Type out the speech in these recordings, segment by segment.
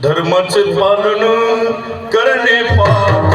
धर्माचे पालन करणे पालन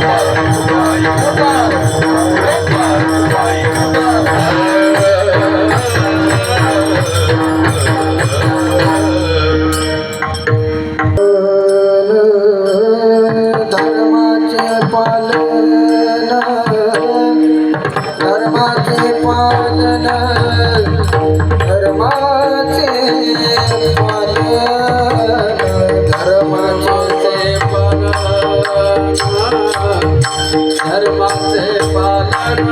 Bye. धर्माचे पालन धर्माचे पालन धर्माचे पालन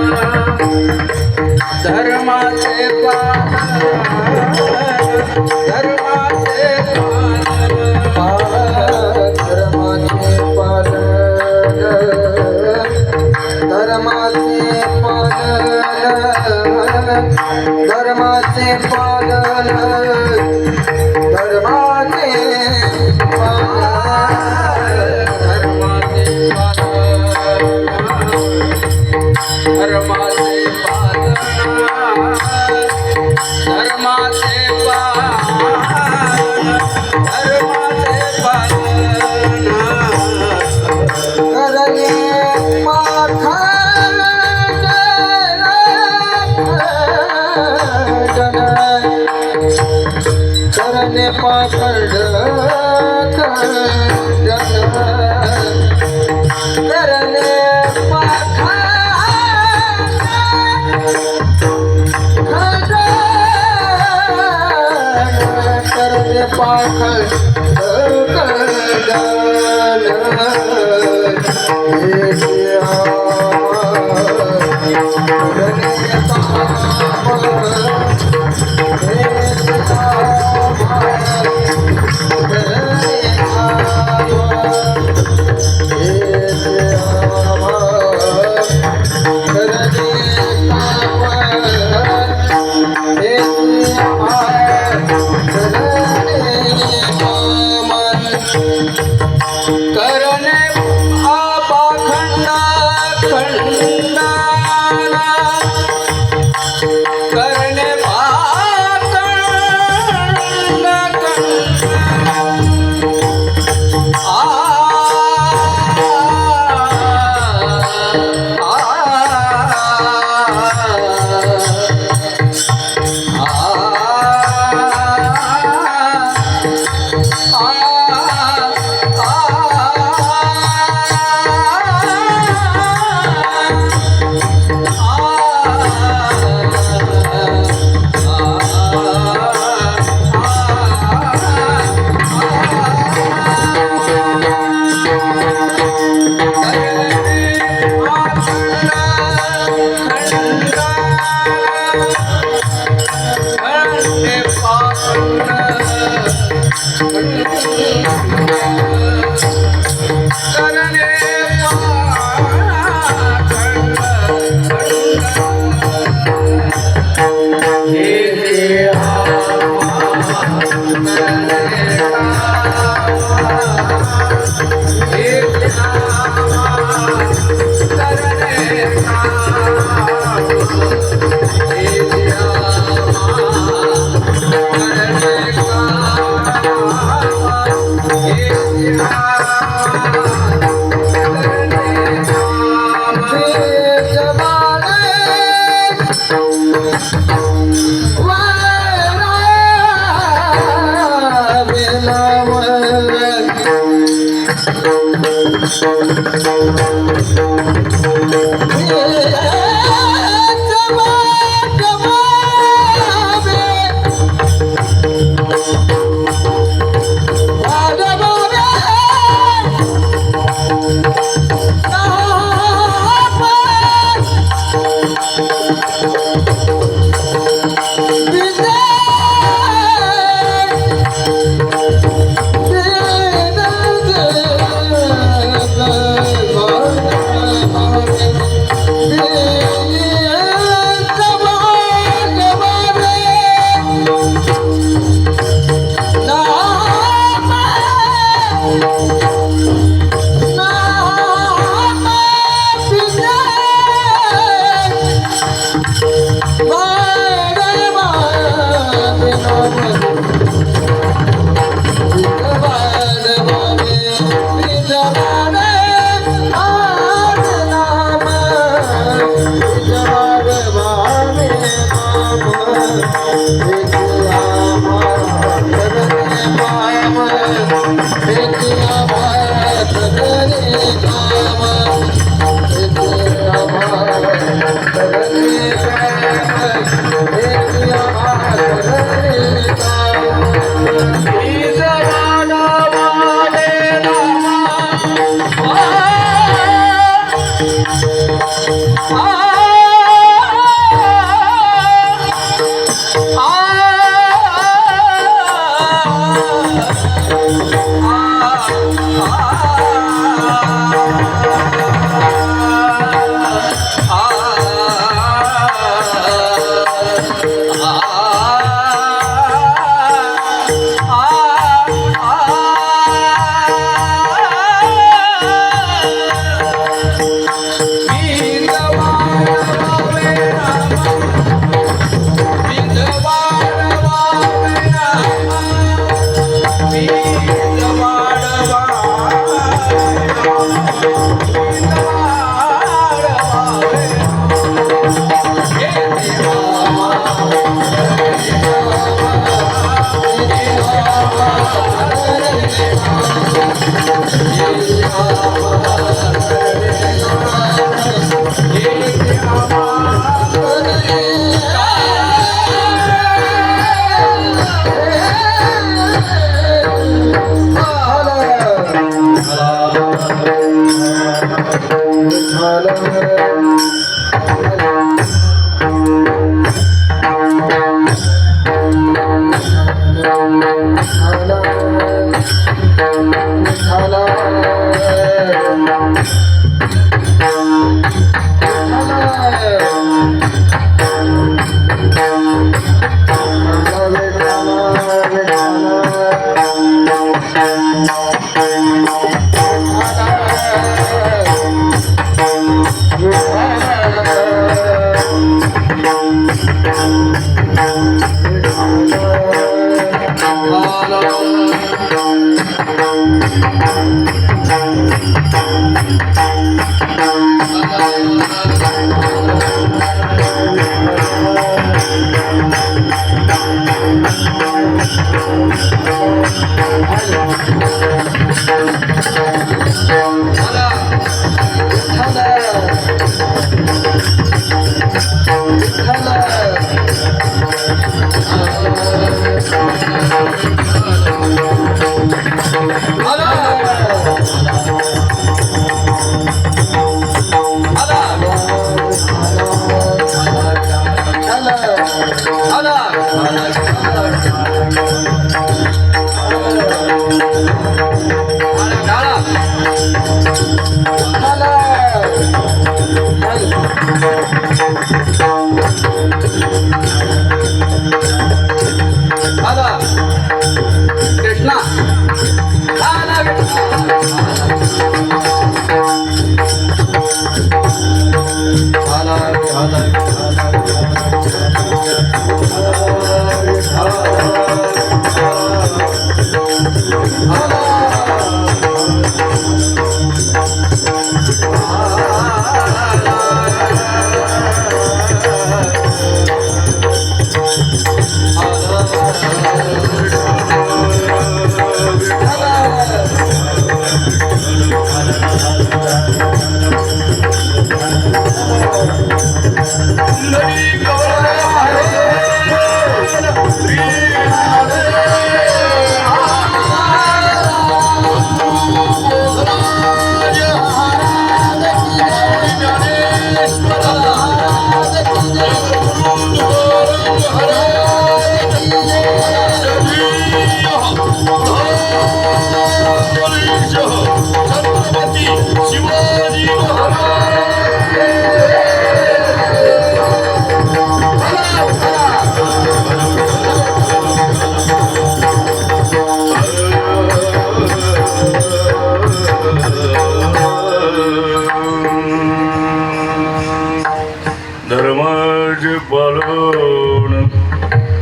धर्माचे पालन करने पाखंड करने पाखंड करने पाखंड करने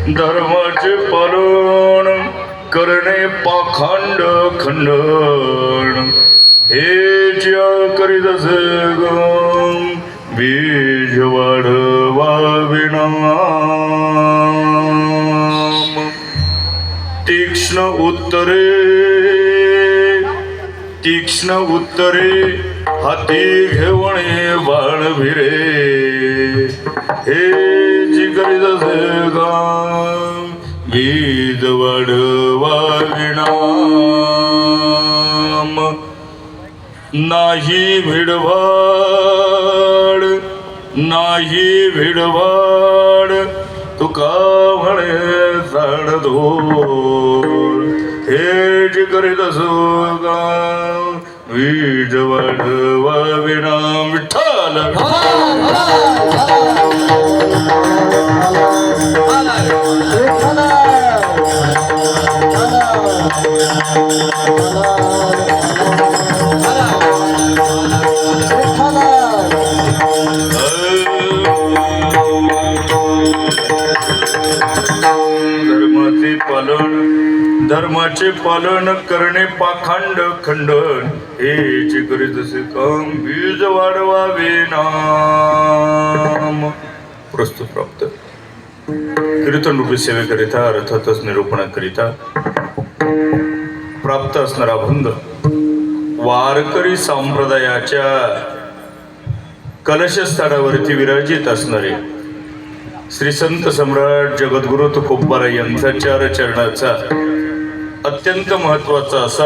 धर्माचे पालन करणे पाखंड खंडन हे ज्या करीत असे ग बीज वाढवाविना तीक्ष्ण उत्तरे हाती घेवणे बाळभिरे हे जी करीत असे काम बीज वाढवाविना नाही भिडवाड तुका म्हणे झाडधोर हे जे करीत असो का बीज वाढवाविना विठ्ठल धर्माचे पालन करणे पाखंड खंडन हे जे करीत असे काम बीज वाढवावे नाम. प्रस्तुत प्राप्त कीर्तन रूपी सेवेकरिता अर्थातच निरूपणाकरिता प्राप्त असणारा अभंग वारकरी संप्रदायाच्या कलशस्थानावरती विराजित असणारे श्री संत सम्राट जगद्गुरु तुकोबा यांचा चरणाचा अत्यंत महत्वाचा असा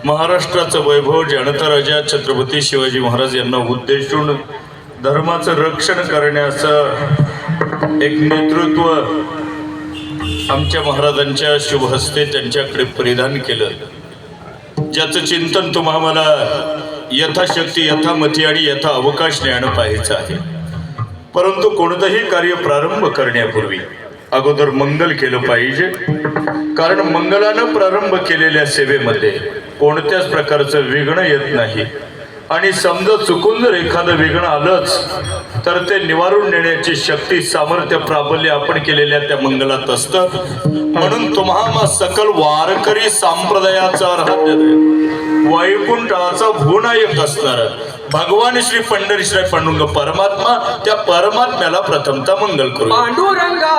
महाराष्ट्राचं वैभव जाणता राजा छत्रपती शिवाजी महाराज यांना उद्देशून धर्माचं रक्षण करण्याचं एक नेतृत्व आमच्या महाराजांच्या शुभ हस्ते त्यांच्याकडे परिधान केलं, ज्याचं चिंतन तुम्हा मला यथाशक्ती यथामती आणि यथा अवकाश ज्ञान पाहायचं आहे. परंतु कोणतंही कार्य प्रारंभ करण्यापूर्वी अगोदर मंगल केलं पाहिजे, कारण मंगलानं प्रारंभ केलेल्या सेवेमध्ये कोणत्याच प्रकारचं विघ्न येत नाही. आणि समजा चुकून जर एखादं विघ्न आलंच तर ते निवारून नेण्याची शक्ती सामर्थ्य प्राबल्य आपण केलेल्या त्या मंगलात असतं. म्हणून तुम्हा सकल वारकरी संप्रदायाचा वैकुंठाचा भूनायक असणार भगवान श्री पंढरीश्वर पांडुरंग परमात्मा, त्या परमात्म्याला प्रथमता मंगल करू. पांडुरंगा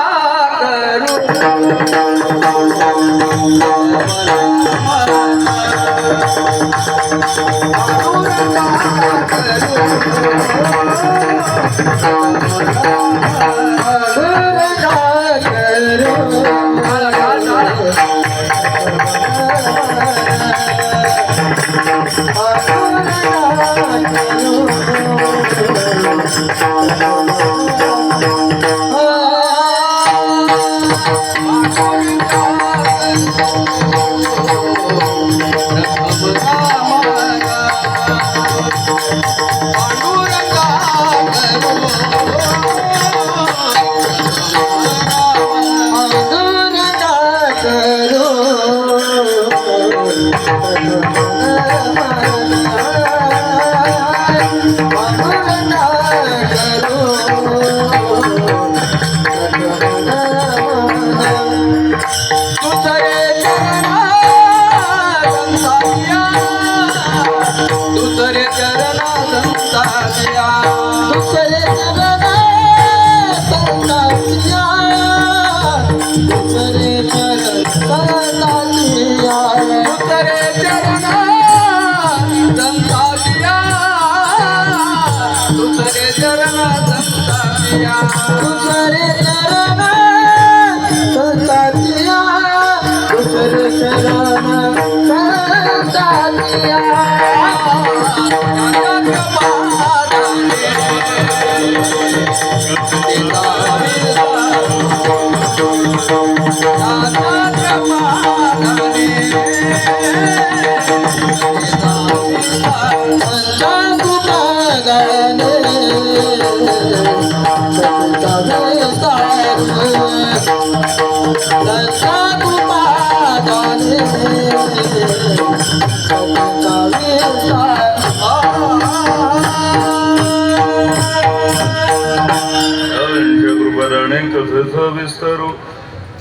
विस्तारू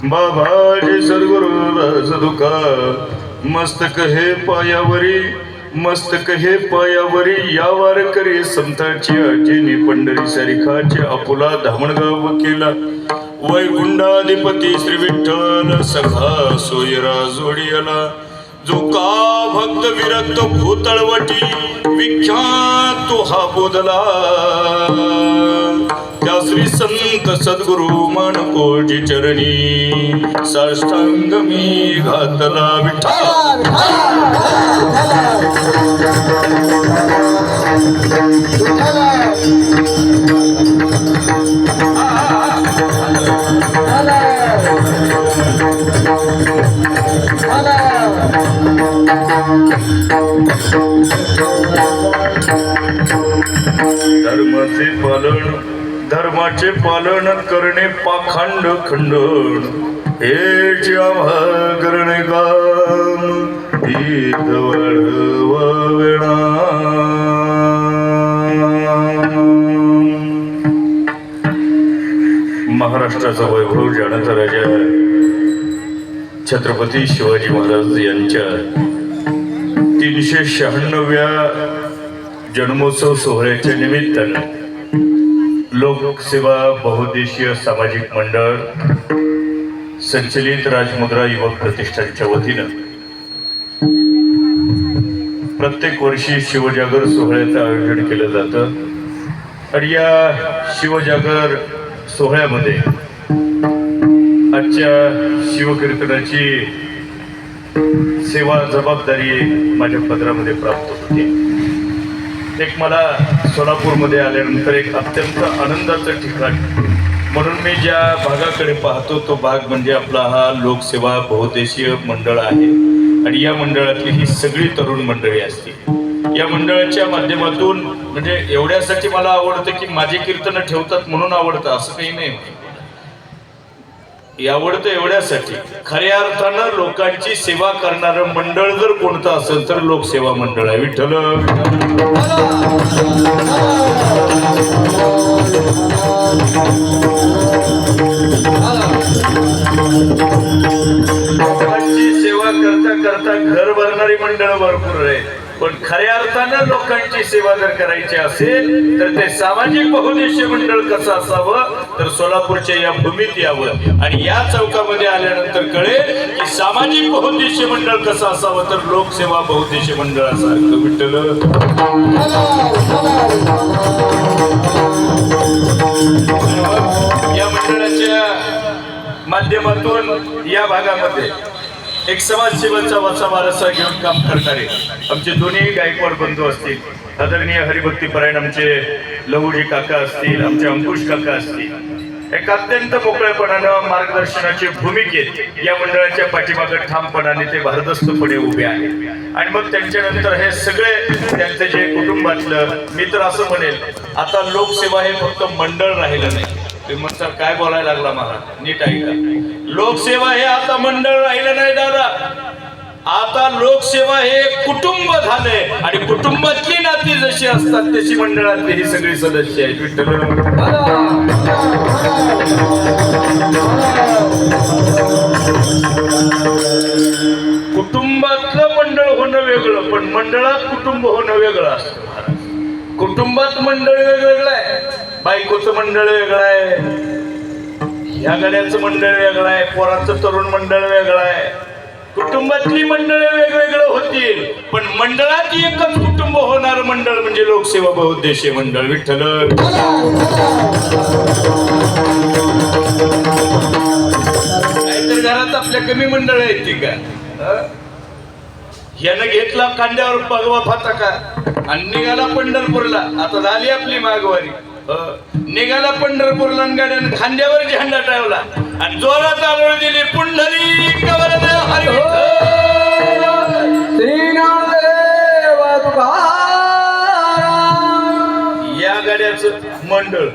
बाबाजी सद्गुरु दास तुका मस्तक हे पायावरी मस्तक हे पायावरी या वारकरी संताची आजीनी पंढरी सारिखाचे आपुला धामणगाव केला. वैकुंठाधिपती श्री विठ्ठल सखा सोयरा जोडियाला जो का भक्त विरक्त भूतळवटी विख्यात तो हा बोधला. त्या श्री संत सद्गुरु मानकोजी चरणी साष्टांग मी घातला. विठ्ठल धर्माचे पालन करणे पाखंड खंडन हे जे आम्हा करणे काम ईद वाढवावेणा. महाराष्ट्राचा वैभव जाणता राजा छत्रपती शिवाजी महाराज यांच्या 396व्या जन्मोत्सव सोहळ्याच्या निमित्तानं लोकसेवा बहुउद्देशीय सामाजिक मंडळ संचलित राजमुद्रा युवक प्रतिष्ठानच्या वतीनं प्रत्येक वर्षी शिवजागर सोहळ्याचं आयोजन केलं जातं आणि या शिवजागर सोहळ्यामध्ये आजच्या शिवकीर्तनाची सेवा जबाबदारी माझ्या पदरामध्ये प्राप्त होती. एक मला सोलापूरमध्ये आल्यानंतर एक अत्यंत आनंदाचं ठिकाण म्हणून मी ज्या भागाकडे पाहतो तो भाग म्हणजे आपला हा लोकसेवा बहुउद्देशीय मंडळ आहे आणि या मंडळातली ही सगळी तरुण मंडळी असतील. या मंडळाच्या माध्यमातून म्हणजे एवढ्यासाठी मला आवडतं की माझी कीर्तनं ठेवतात म्हणून आवडतं असं काही नाही. आवडतं एवढ्यासाठी खऱ्या अर्थानं लोकांची सेवा करणारं मंडळ जर कोणतं असेल तर लोकसेवा मंडळ आहे. विठ्ठल लोकांची सेवा करता करता घर भरणारी मंडळ भरपूर आहे, पण खऱ्या अर्थानं लोकांची सेवा जर करायची असेल तर ते सामाजिक बहुउद्देशीय मंडळ कसं असावं तर सोलापूरच्या या भूमीत यावं आणि या चौकामध्ये आल्यानंतर कळेल की सामाजिक बहुउद्देशीय मंडळ कसं असावं तर लोकसेवा बहुउद्देशीय मंडळ असावं. विठ्ठल या मंडळाच्या माध्यमातून या भागामध्ये एक समाजसेवेचा वसा वारसा घेऊन काम करणारे आमचे दोन्ही गायकवाड बंधू असतील, आदरणीय हरिभक्तीपरायण आमचे लहूजी काका असतील, आमचे अंकुश काका असतील, एक अत्यंत मोकळेपणानं मार्गदर्शनाची भूमिकेत या मंडळाच्या पाठीमागे ठामपणाने ते भारदस्तपणे उभे आहेत. आणि मग त्यांच्यानंतर हे सगळे त्यांचे जे कुटुंबातलं मी तर असं म्हणेल आता लोकसेवा हे फक्त मंडळ राहिलं नाही. ते म्हणतात काय बोलायला लागला मला नीट ऐका. लोकसेवा हे आता मंडळ राहिलं नाही दादा, आता लोकसेवा हे कुटुंब झाले आणि कुटुंबातली नाती जशी असतात तशी मंडळातली ही सगळी सदस्य आहेत. विठ्ठल कुटुंबातलं मंडळ होणं वेगळं पण मंडळात कुटुंब होणं वेगळं असतं. कुटुंबात मंडळ वेगवेगळं आहे, बायकोचं मंडळ वेगळं आहे, ह्या गड्याचं मंडळ वेगळं आहे, पोराचं तरुण मंडळ वेगळं आहे. कुटुंबातली मंडळे वेगवेगळं होतील पण मंडळात एकच कुटुंब होणार मंडळ म्हणजे लोकसेवा बहुउद्देशीय मंडळ. विठ्ठल नाहीतर घरात आपल्या कमी मंडळ आहेत ती का यानं घेतला कांद्यावर भगवा फाताका आणि निघाला पंढरपूरला. आता झाली आपली मागवारी, निघाला पंढरपूरला आणि गाड्यानं खांद्यावर झेंडा ठेवला आणि जोरात आरोळ दिली पुंडलिक हरी या गाड्याचं मंडळ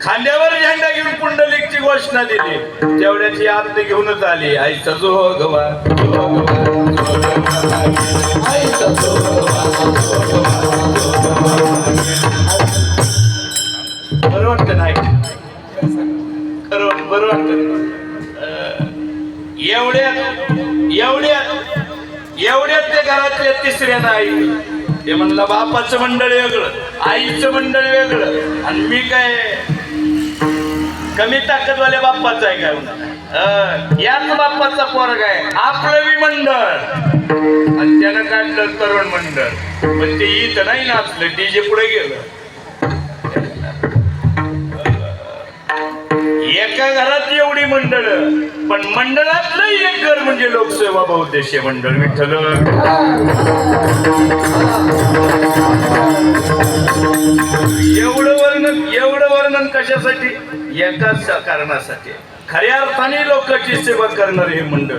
खांद्यावर झेंडा घेऊन पुंडलिकची घोषणा दिली. तेवढ्याची आरती घेऊनच आली आईचा जो गवा बरं वाटतं नाही खरं बरं वाटतं. एवढ्यात ते घरातल्या तिसऱ्यानं आई ते म्हणलं बापाचं मंडळ वेगळं आईचं मंडळ वेगळं आणि मी काय कमी ताकदवाल्या बाप्पाचं आहे काय याच बाप्पाचा पोरग आहे आपलं बी मंडळ आणि त्यानं काढलं तरुण मंडळ पण ते इथं नाही नाचलं डीजे पुढे गेलं. एका घरात एवढी मंडळ पण मंडळातलं एक घर म्हणजे लोकसेवा बहुउद्देशीय मंडळ. विठ्ठल एवढं वर्णन कशासाठी? एकाच कारणासाठी खऱ्या अर्थाने लोकांची सेवा करणारे हे मंडळ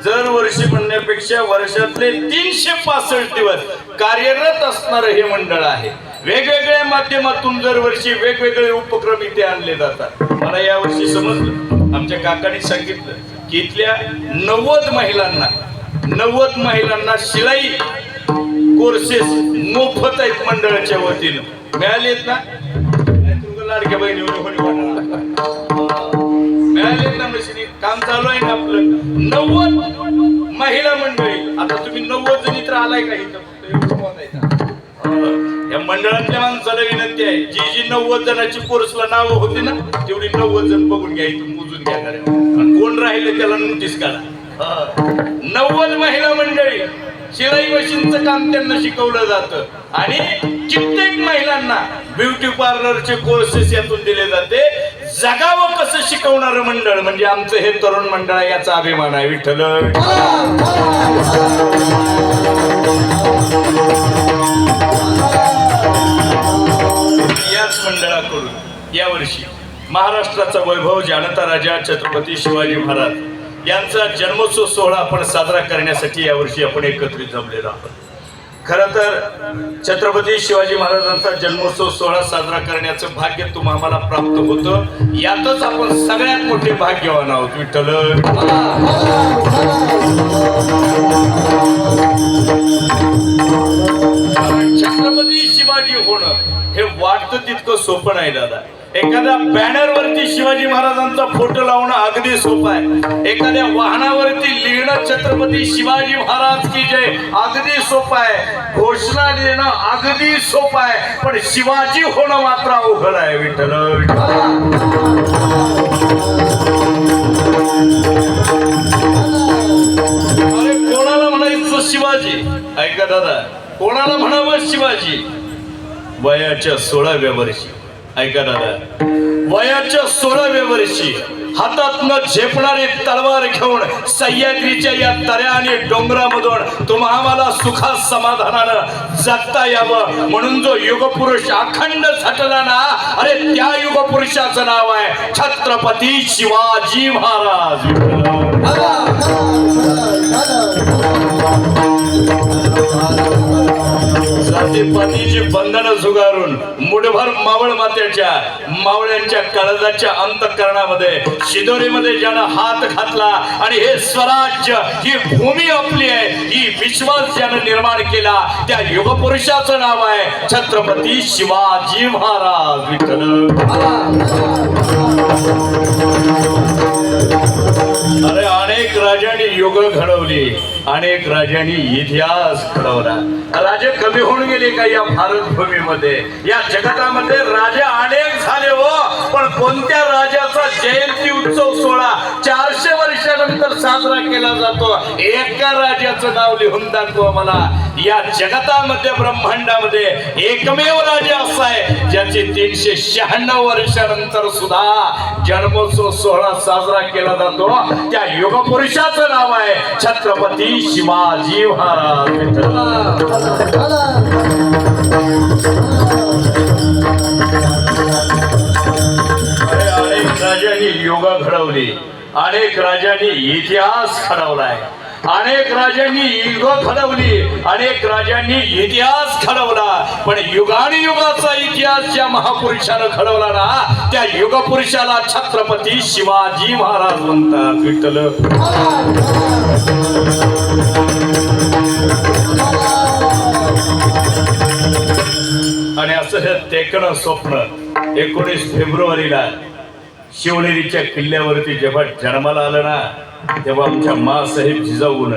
दरवर्षी म्हणण्यापेक्षा वर्षातले 365 दिवस कार्यरत असणारं हे मंडळ आहे. वेगवेगळ्या माध्यमातून दरवर्षी वेगवेगळे उपक्रम इथे आणले जातात. मला यावर्षी समजलं आमच्या काकांनी सांगितलं की इथल्या 90 महिलांना शिलाई कोर्सेस मोफत आहेत मंडळाच्या वतीनं मिळालेत ना. लाडक्या बहिणी मिळालेत ना मशीनी काम चालू आहे ना आपलं. 90 महिला मंडळी. आता तुम्ही 90 जणी तर आलाय का इथं? या मंडळातल्या माणसाला विनंती आहे, जी 90 जणांची कोर्सला नाव होती ना तेवढी 90 जण बघून घ्या, इथून मोजून घ्या. आणि कोण राहिले त्याला नोटीस करा. 90 महिला मंडळी. शिलाई मशीनचं काम त्यांना शिकवलं जातं आणि कित्येक महिलांना ब्युटी पार्लरचे कोर्सेस यातून दिले जाते. जगावं कसं शिकवणारं मंडळ म्हणजे आमचं हे तरुण मंडळ आहे, याचा अभिमान आहे. विठ्ठल. याच मंडळाकडून यावर्षी महाराष्ट्राचा वैभव जाणता राजा छत्रपती शिवाजी महाराज यांचा जन्मोत्सव सोहळा आपण साजरा करण्यासाठी यावर्षी आपण एकत्रित जमलेलो आहोत. खरं तर छत्रपती शिवाजी महाराजांचा जन्मोत्सव सोहळा साजरा करण्याचं भाग्य तुम्हाला प्राप्त होतं. यातच आपण सगळ्यात मोठे भाग्यवान आहोत. विठ्ठल. छत्रपती शिवाजी होणं हे वाटतं तितकं सोपं नाही दादा. एखाद्या बॅनर वरती शिवाजी महाराजांचा फोटो लावणं अगदी सोपं आहे. एखाद्या वाहनावरती लिहिणं छत्रपती शिवाजी महाराज की जय अगदी सोपं आहे. घोषणा देणं अगदी सोपं आहे. पण शिवाजी होणं मात्र अवघड आहे. विठ्ठल. अरे कोणाला म्हणायचं शिवाजी? ऐका दादा, कोणाला म्हणावं शिवाजी? वयाच्या 16व्या वर्षी. ऐका दादा, वयाच्या 16व्या वर्षी हातातनं झेपणारी तलवार घेऊन सह्याद्रीच्या या दऱ्या आणि डोंगरामधून तुम्हाला सुखात समाधानानं जगता यावं म्हणून जो युगपुरुष अखंड झटला ना, अरे त्या युगपुरुषाचं नाव आहे छत्रपती शिवाजी महाराज. जातीपातीची बंधनं झुगारून मुठभर मावळ मात्याच्या मावळ्यांच्या काळजाच्या अंतःकरणामध्ये शिदोरीमध्ये ज्यानं हात घातला आणि हे स्वराज्य ही भूमी आपली आहे ही विश्वास ज्यानं निर्माण केला त्या युगपुरुषाचं नाव आहे छत्रपती शिवाजी महाराज. विठ्ठल. अरे अनेक राजांनी युग घडवली, अनेक राजांनी इतिहास घडवला. राजे कमी होऊन गेले का या भारत भूमीमध्ये? या जगतामध्ये राजे अनेक झाले हो, पण कोणत्या राजाचा जयंती उत्सव सोहळा 400 वर्षानंतर साजरा केला जातो? एका राजाचं नाव लिहून दाखवा मला. या जगतामध्ये ब्रह्मांडामध्ये एकमेव राजा असा आहे ज्याचे 396 वर्षानंतर सुद्धा जन्मोत्सव सोहळा साजरा केला जातो. त्या युगपुरुषाचं नाव आहे छत्रपती शिवाजी महाराज. अनेक राजांनी योगा घडवली, अनेक राजांनी इतिहास घडवलाय, अनेक राजांनी युग घडवली, अनेक राजांनी इतिहास घडवला. पण युगानुयुगाचा इतिहास ज्या महापुरुषानं घडवला ना त्या युगपुरुषाला छत्रपती शिवाजी महाराज म्हणतात. विठ्ठल. आणि असं हे तेकणं स्वप्न 19 फेब्रुवारीला शिवनेरीच्या किल्ल्यावरती जेव्हा जन्माला आलं ना तेव्हा आमच्या मासाहेब जिजाऊन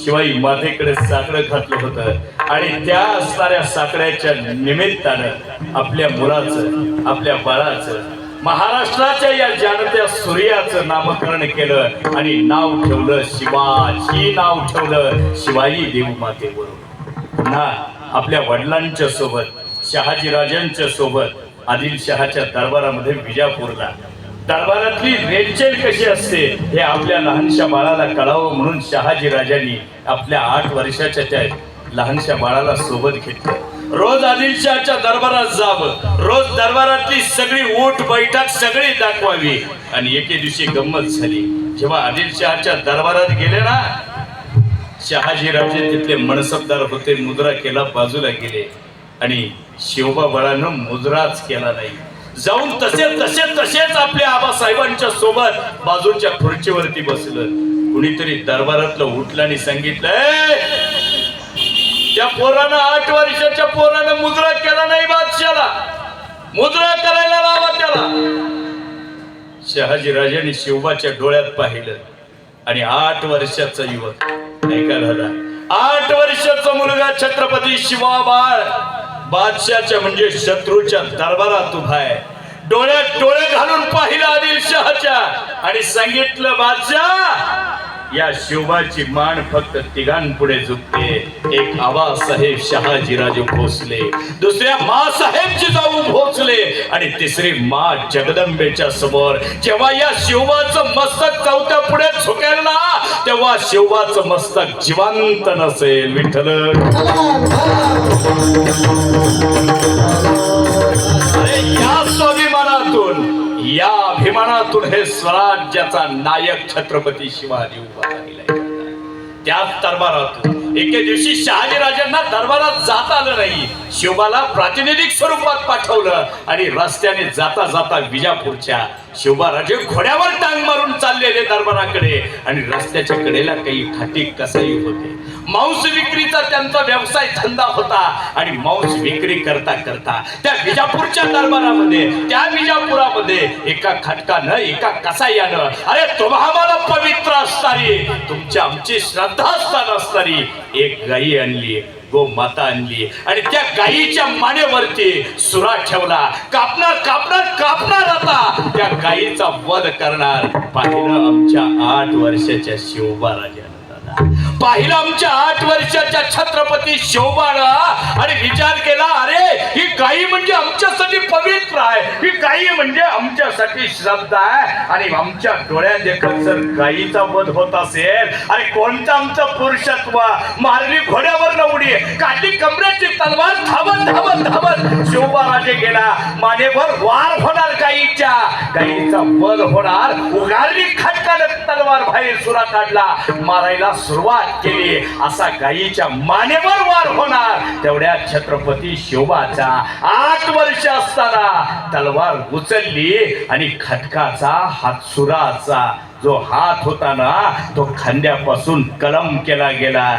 शिवाई मातेकडे साकडं घातलं होतं आणि त्या असणाऱ्या साकड्याच्या निमित्तानं आपल्या मुलाचं आपल्या बाळाचं महाराष्ट्राच्या या जाणत्या सूर्याचं नामकरण केलं आणि नाव ठेवलं शिवाजी. नाव ठेवलं शिवाई देव मातेबरोबर. पुन्हा आपल्या वडिलांच्या सोबत शहाजी राजांच्या सोबत आदिलशहाच्या दरबारामध्ये विजापूरला दरबारातली रेलचेल कशी असते हे आपल्या लहानशा बाळाला कळावं म्हणून शहाजी राजांनी आपल्या 8 वर्षाच्या त्या लहानशा बाळाला सोबत घेतलं. रोज आदिलशहाच्या दरबारात जावं, रोज दरबारातली सगळी ऊठ बैठक सगळी दाखवावी. आणि एके दिवशी गंमत झाली. जेव्हा आदिलशहाच्या दरबारात गेले ना शहाजी राजे तिथले मनसबदार होते, मुद्रा केला, बाजूला गेले आणि शिवबा बाळानं मुद्राच केला नाही. जाऊन तसेच आपल्या आबासाहेबांच्या सोबत बाजूच्या खुर्चीवरती बसलं. कुणीतरी दरबारातलं उठलं आणि सांगितलं, त्या पोरानं 8 वर्षाच्या पोरानं मुद्रा केला नाही बादशाला, मुद्रा करायला लावा त्याला. शहाजीराजांनी शिवबाच्या डोळ्यात पाहिलं आणि 8 वर्षाचा युवक ऐका झाला 8 वर्षाचा मुलगा छत्रपती शिवाबाळ बादशाच्या म्हणजे शत्रूच्या दरबारात उभा आहे. डोळ्यात डोळे घालून पाहिलं आदिलशहाच्या आणि सांगितलं बादशाह या शिवबाची मान फक्त तिघांपुढे झुकते. एक आबासाहेब शहाजीराजे भोसले, दुसऱ्या मासाहेब जिजाऊ भोसले आणि तिसरी मा जगदंबेच्या समोर. जेव्हा या शिवबाचं मस्तक चौथ्या पुढे झुकेल ना तेव्हा शिवबाचं मस्तक जिवंत नसेल. विठ्ठल या स्वाभिमानातून या अभिमानातून हे स्वराज्याचा नायक छत्रपती शिवाजी उभा राहिलाय. त्याच दरबारातून एके दिवशी शहाजीराजांना दरबारात जाता आलं नाही. शिवबाला प्रातिनिधिक स्वरूपात पाठवलं आणि रस्त्याने जाता जाता विजापूरच्या शिवबाराजे घोड्यावर टांग मारून चाललेले दरबाराकडे आणि रस्त्याच्या कडेला काही खाटी कसाई होते. मांस विक्रीचा त्यांचा व्यवसाय धंदा होता आणि मांस विक्री करता करता त्या विजापूरच्या दरबारामध्ये त्या विजापुरामध्ये एका खटकानं एका कसाईयानं अरे तुम्हाला पवित्र असणारी तुमची आमची श्रद्धास्थान असणारी एक गाई आणली, गो माता आणली आणि त्या गायीच्या मानेवरती सुरा ठेवला. कापणार कापणार कापणार आता त्या गायीचा वध करणार. पाहिलं आमच्या 8 वर्षाच्या शिवबा राजानं पाहिलं आमच्या 8 वर्षाच्या छत्रपती शिवबाला आणि विचार केला अरे ही गायी म्हणजे आमच्यासाठी पवित्र आहे. ही गायी म्हणजे आमच्यासाठी श्रद्धा आहे आणि आमच्या डोळ्यात देखत जर गायीचा वध होत असेल अरे कोणतं आमचं पुरुषत्व. मारली घोड्यावर उडी काढली कमरेची तलवार धावत धावत धावत शिवबा राजे गेला. मानेवर वार होणार गायीच्या गायीचा वध होणार. उगारली खटकानं तलवार बाहेर सुरा काढला मारायला सुरुवात केली. असा गायीच्या मानेवर वार होणार. तेवढ्या छत्रपती शिवबाचा 8 वर्ष असताना तलवार उचलली आणि खटकाचा हातसुराचा जो हात होता ना तो खांद्यापासून कलम केला गेला.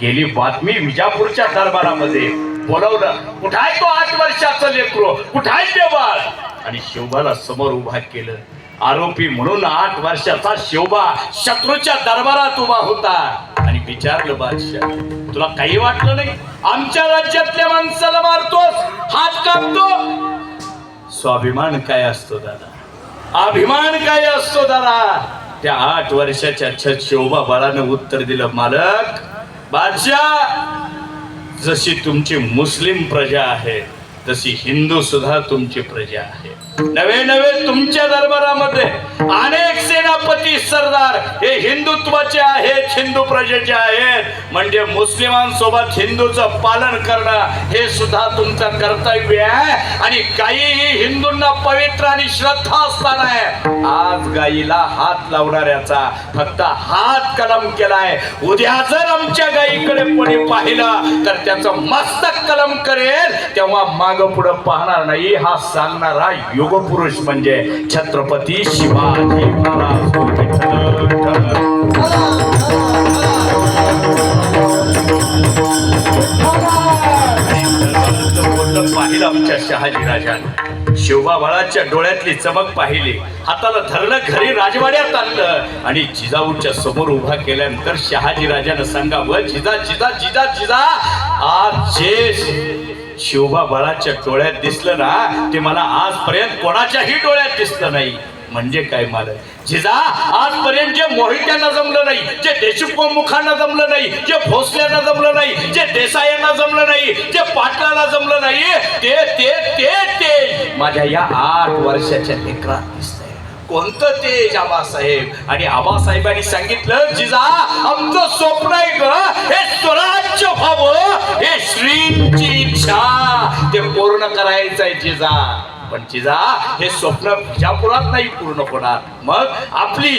गेली बातमी विजापूरच्या दरबारामध्ये. बोलवलं कुठाय तो 8 वर्षाचं लेकरू, कुठाय ते बाळ. आणि शिवबाला समोर उभा केलं. आरोपी म्हणून 8 वर्षाचा शिवबा शत्रूच्या दरबारात उभा होता आणि विचारलं बादशाह तुला काही वाटलं नाही आमच्या राज्यातल्या माणसाला मारतोस, हात कापतो. स्वाभिमान काय असतो दादा, अभिमान काय असतो दादा. त्या 8 वर्षाच्या शिवबा बाळानं उत्तर दिलं मालक बादशाह जशी तुमची मुस्लिम प्रजा आहे तशी हिंदू सुद्धा तुमची प्रजा आहे. नवे नवे तुमच्या दरबारामध्ये अनेक सेनापती सरदार हे हिंदुत्वाचे आहेत, हिंदू प्रजेचे आहेत. म्हणजे मुस्लिमांसोबत हिंदूचं पालन करणं हे सुद्धा तुमचं कर्तव्य आहे. आणि गायी ही हिंदूंना पवित्र आणि श्रद्धास्थान आहे. आज गायीला हात लावणाऱ्याचा फक्त हात कलम केलाय. उद्या जर आमच्या गायीकडे कोणी पाहिलं तर त्याचं मस्तक कलम करेल. तेव्हा माग पुढे पाहणार नाही. हा सांगणारा युगपुरुष म्हणजे छत्रपती शिवाजी महाराज. पाहिलं आमच्या शहाजी राजानं शिवबा बाळाच्या डोळ्यातली चमक पाहिली. हाताला धरलं घरी राजवाड्यात आणलं आणि जिजाऊच्या समोर उभा केल्यानंतर शहाजी राजानं सांगावं जिजा जिजा जिजा जिजा आज जे शिवबा बाळाच्या डोळ्यात दिसलं ना ते मला आजपर्यंत कोणाच्याही डोळ्यात दिसलं नाही. म्हणजे काय मालक जिजा आजपर्यंत जे मोहित्यांना जमलं नाही, जे देशमुखांना जमलं नाही, जे भोसल्यांना जमलं नाही, जे देसायांना जमलं नाही, जे पाटलांना जमलं नाही ते ते ते ते माझ्या या 8 वर्षाच्या लेकरात दिसतंय. कोणतं तेज आबासाहेब. आणि आबासाहेबांनी सांगितलं जिजा आमचं स्वप्न आहे ग हे स्वराज्य व्हावं, हे श्रींची इच्छा ते पूर्ण करायचं आहे जिजा. पण जिजा हे स्वप्न विजापुरात नाही पूर्ण होणार. मग आपली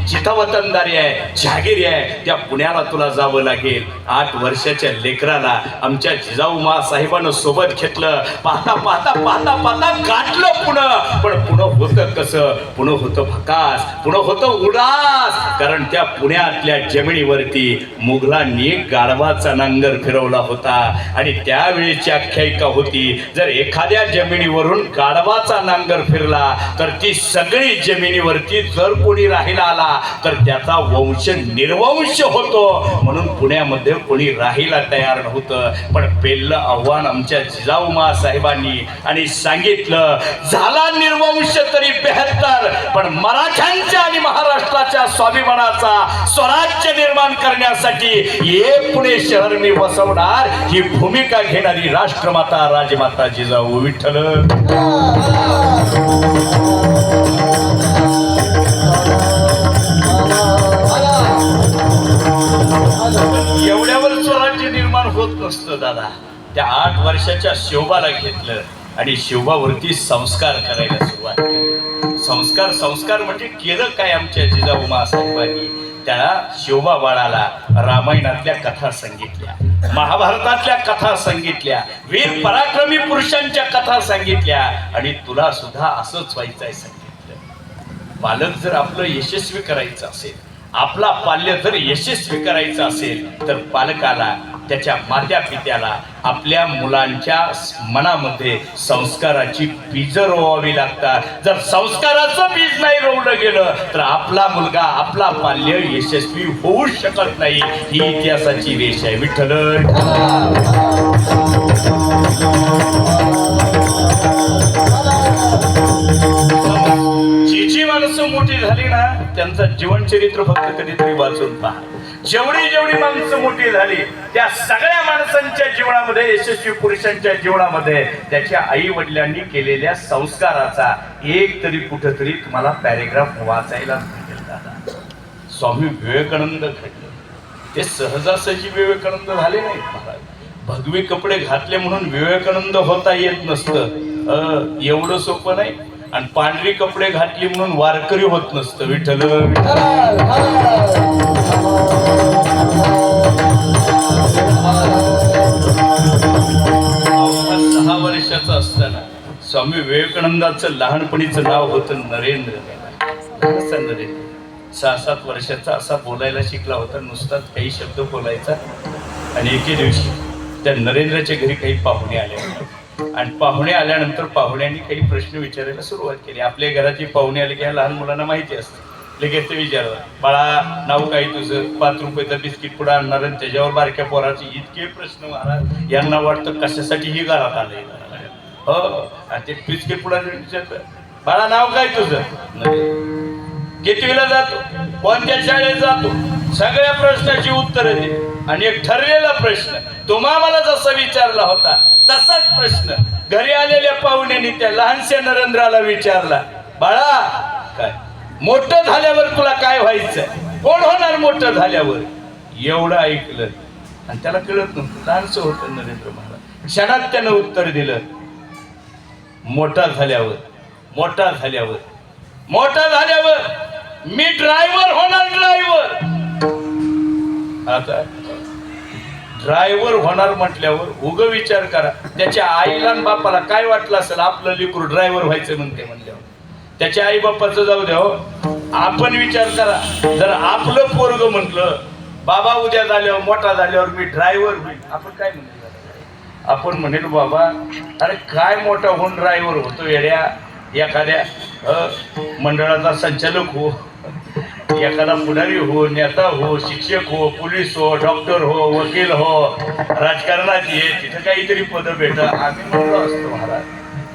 जिथं वतनदारी आहे जहागिरी आहे त्या पुण्याला तुला जावं लागेल. 8 वर्षाच्या लेकराला आमच्या जिजाऊ मा साहेबांना सोबत घेतलं. पाहता पाहता पाहता पाहता गाठलं पुणं. पण पुणं होतं कसं, पुणं होतं भकास, पुणं होतं उदास. कारण त्या पुण्यातल्या जमिनीवरती मुघलांनी गाढवाचा नांगर फिरवला होता आणि त्यावेळीची आख्यायिका होती जर एखाद्या जमिनीवरून गाढवाचा नांगर फिरला तर ती सगळी जमिनीवरती जर कोणी राहिला आला तर त्याचा वंश निर्वंश होतो. म्हणून पुण्यामध्ये कोणी राहिला तयार नव्हतं. पण पेललं आव्हान आमच्या जिजाऊमा साहेबांनी आणि सांगितलं, झाला निर्वंश तरी 72, पण मराठ्यांच्या आणि महाराष्ट्राच्या स्वाभिमानाचा स्वराज्य निर्माण करण्यासाठी हे पुणे शहर मी वसवणार. ही भूमिका घेणारी राष्ट्रमाता राजमाता जिजाऊ विठ्ठल. एवढ्यावर स्वराज्य निर्माण होत नसतं दादा. त्या 8 वर्षाच्या शिवबाला घेतलं आणि शिवबावरती संस्कार करायला सुरुवात केली. संस्कार म्हणजे केलं काय आमच्या जिजाऊ मासाहेबांनी? त्या शिवबा बाळाला रामायणातल्या कथा सांगितल्या, महाभारतातल्या कथा सांगितल्या, वीर पराक्रमी पुरुषांच्या कथा सांगितल्या आणि तुला सुद्धा असंच व्हायचंय सांगितलं. पालक जर आपलं यशस्वी करायचं असेल, आपला पाल्य जर यशस्वी करायचं असेल तर पालकाला, त्याच्या मात्या पित्याला आपल्या मुलांच्या मनामध्ये संस्काराची बीज रोवावी लागतात. जर संस्काराचं बीज नाही रोवलं गेलं तर आपला मुलगा, आपला पाल्य यशस्वी होऊ शकत नाही. ही इतिहासाची रेष आहे विठ्ठल. जी माणसं मोठी झाली ना त्यांचं जीवनचरित्र फक्त कधीतरी वाचून पहा. जेवढी माणसं मोठी झाली त्या सगळ्या माणसांच्या जीवनामध्ये, यशस्वी पुरुषांच्या जीवनामध्ये त्याच्या आई वडिलांनी केलेल्या संस्काराचा एक तरी कुठंतरी तुम्हाला पॅरेग्राफ वाचायला मिळेल दादा. स्वामी विवेकानंद घडले ते सहजासहजी विवेकानंद झाले नाहीत महाराज. भगवे कपडे घातले म्हणून विवेकानंद होता येत नसतं. एवढं सोपं नाही. आणि पांढरी कपडे घातली म्हणून वारकरी होत नसतं विठ्ठल. 6 वर्षाचा असताना स्वामी विवेकानंदाचं लहानपणीचं नाव होतं नरेंद्र. 6-7 वर्षाचा असा बोलायला शिकला होता, नुसताच काही शब्द बोलायचा. आणि एके दिवशी त्या नरेंद्रच्या घरी काही पाहुणे आले आणि पाहुणे आल्यानंतर पाहुण्यांनी काही प्रश्न विचारायला सुरुवात केली. आपल्या घराची पाहुणे आले की ह्या लहान मुलांना माहिती असतं. लगेच ते विचारलं, बाळा नाव काय तुझं? 5 रुपयाचा बिस्किट पुढे आणणार आणि त्याच्यावर बारक्या पोराचे इतके प्रश्न महाराज. यांना वाटतं कशासाठी ही घरात आलंय. हो, आणि ते बिस्किट पुढे विचारतं, बाळा नाव काय तुझं? कितवीला जातो? कोणत्या शाळेत जातो? सगळ्या प्रश्नाची उत्तरं दे. आणि एक ठरलेला प्रश्न तुम्हा मला जसा विचारला होता तसाच प्रश्न घरी आलेल्या पाहुण्यांनी त्या लहानशा नरेंद्राला विचारला, बाळा काय मोठं झाल्यावर तुला काय व्हायचं? कोण होणार मोठं झाल्यावर? एवढं ऐकलं आणि त्याला कळत नव्हतं, लहानसं होतं नरेंद्र महाराज. क्षणात त्यानं उत्तर दिलं, मोठा झाल्यावर मी ड्रायव्हर होणार. आता ड्रायव्हर होणार म्हटल्यावर उग विचार करा त्याच्या आईला आणि बापाला काय वाटलं असेल. आपलं लेकरू ड्रायव्हर व्हायचं म्हणल्यावर त्याच्या आई बापाचं जाऊ द्या. आपण विचार करा, जर आपलं पोरग म्हटलं बाबा उद्या झाल्यावर, मोठा झाल्यावर मी ड्रायव्हर होईल, आपण काय म्हणतो? आपण म्हणेल बाबा अरे काय मोठा होऊन ड्रायव्हर होतो येड्या. एखाद्या मंडळाचा संचालक हो, एखादा पुढारी हो, नेता हो, शिक्षक हो, पोलीस हो, डॉक्टर हो, वकील हो, राजकारणात ये, तिथं काहीतरी पद भेट आम्ही म्हणलो असतो महाराज.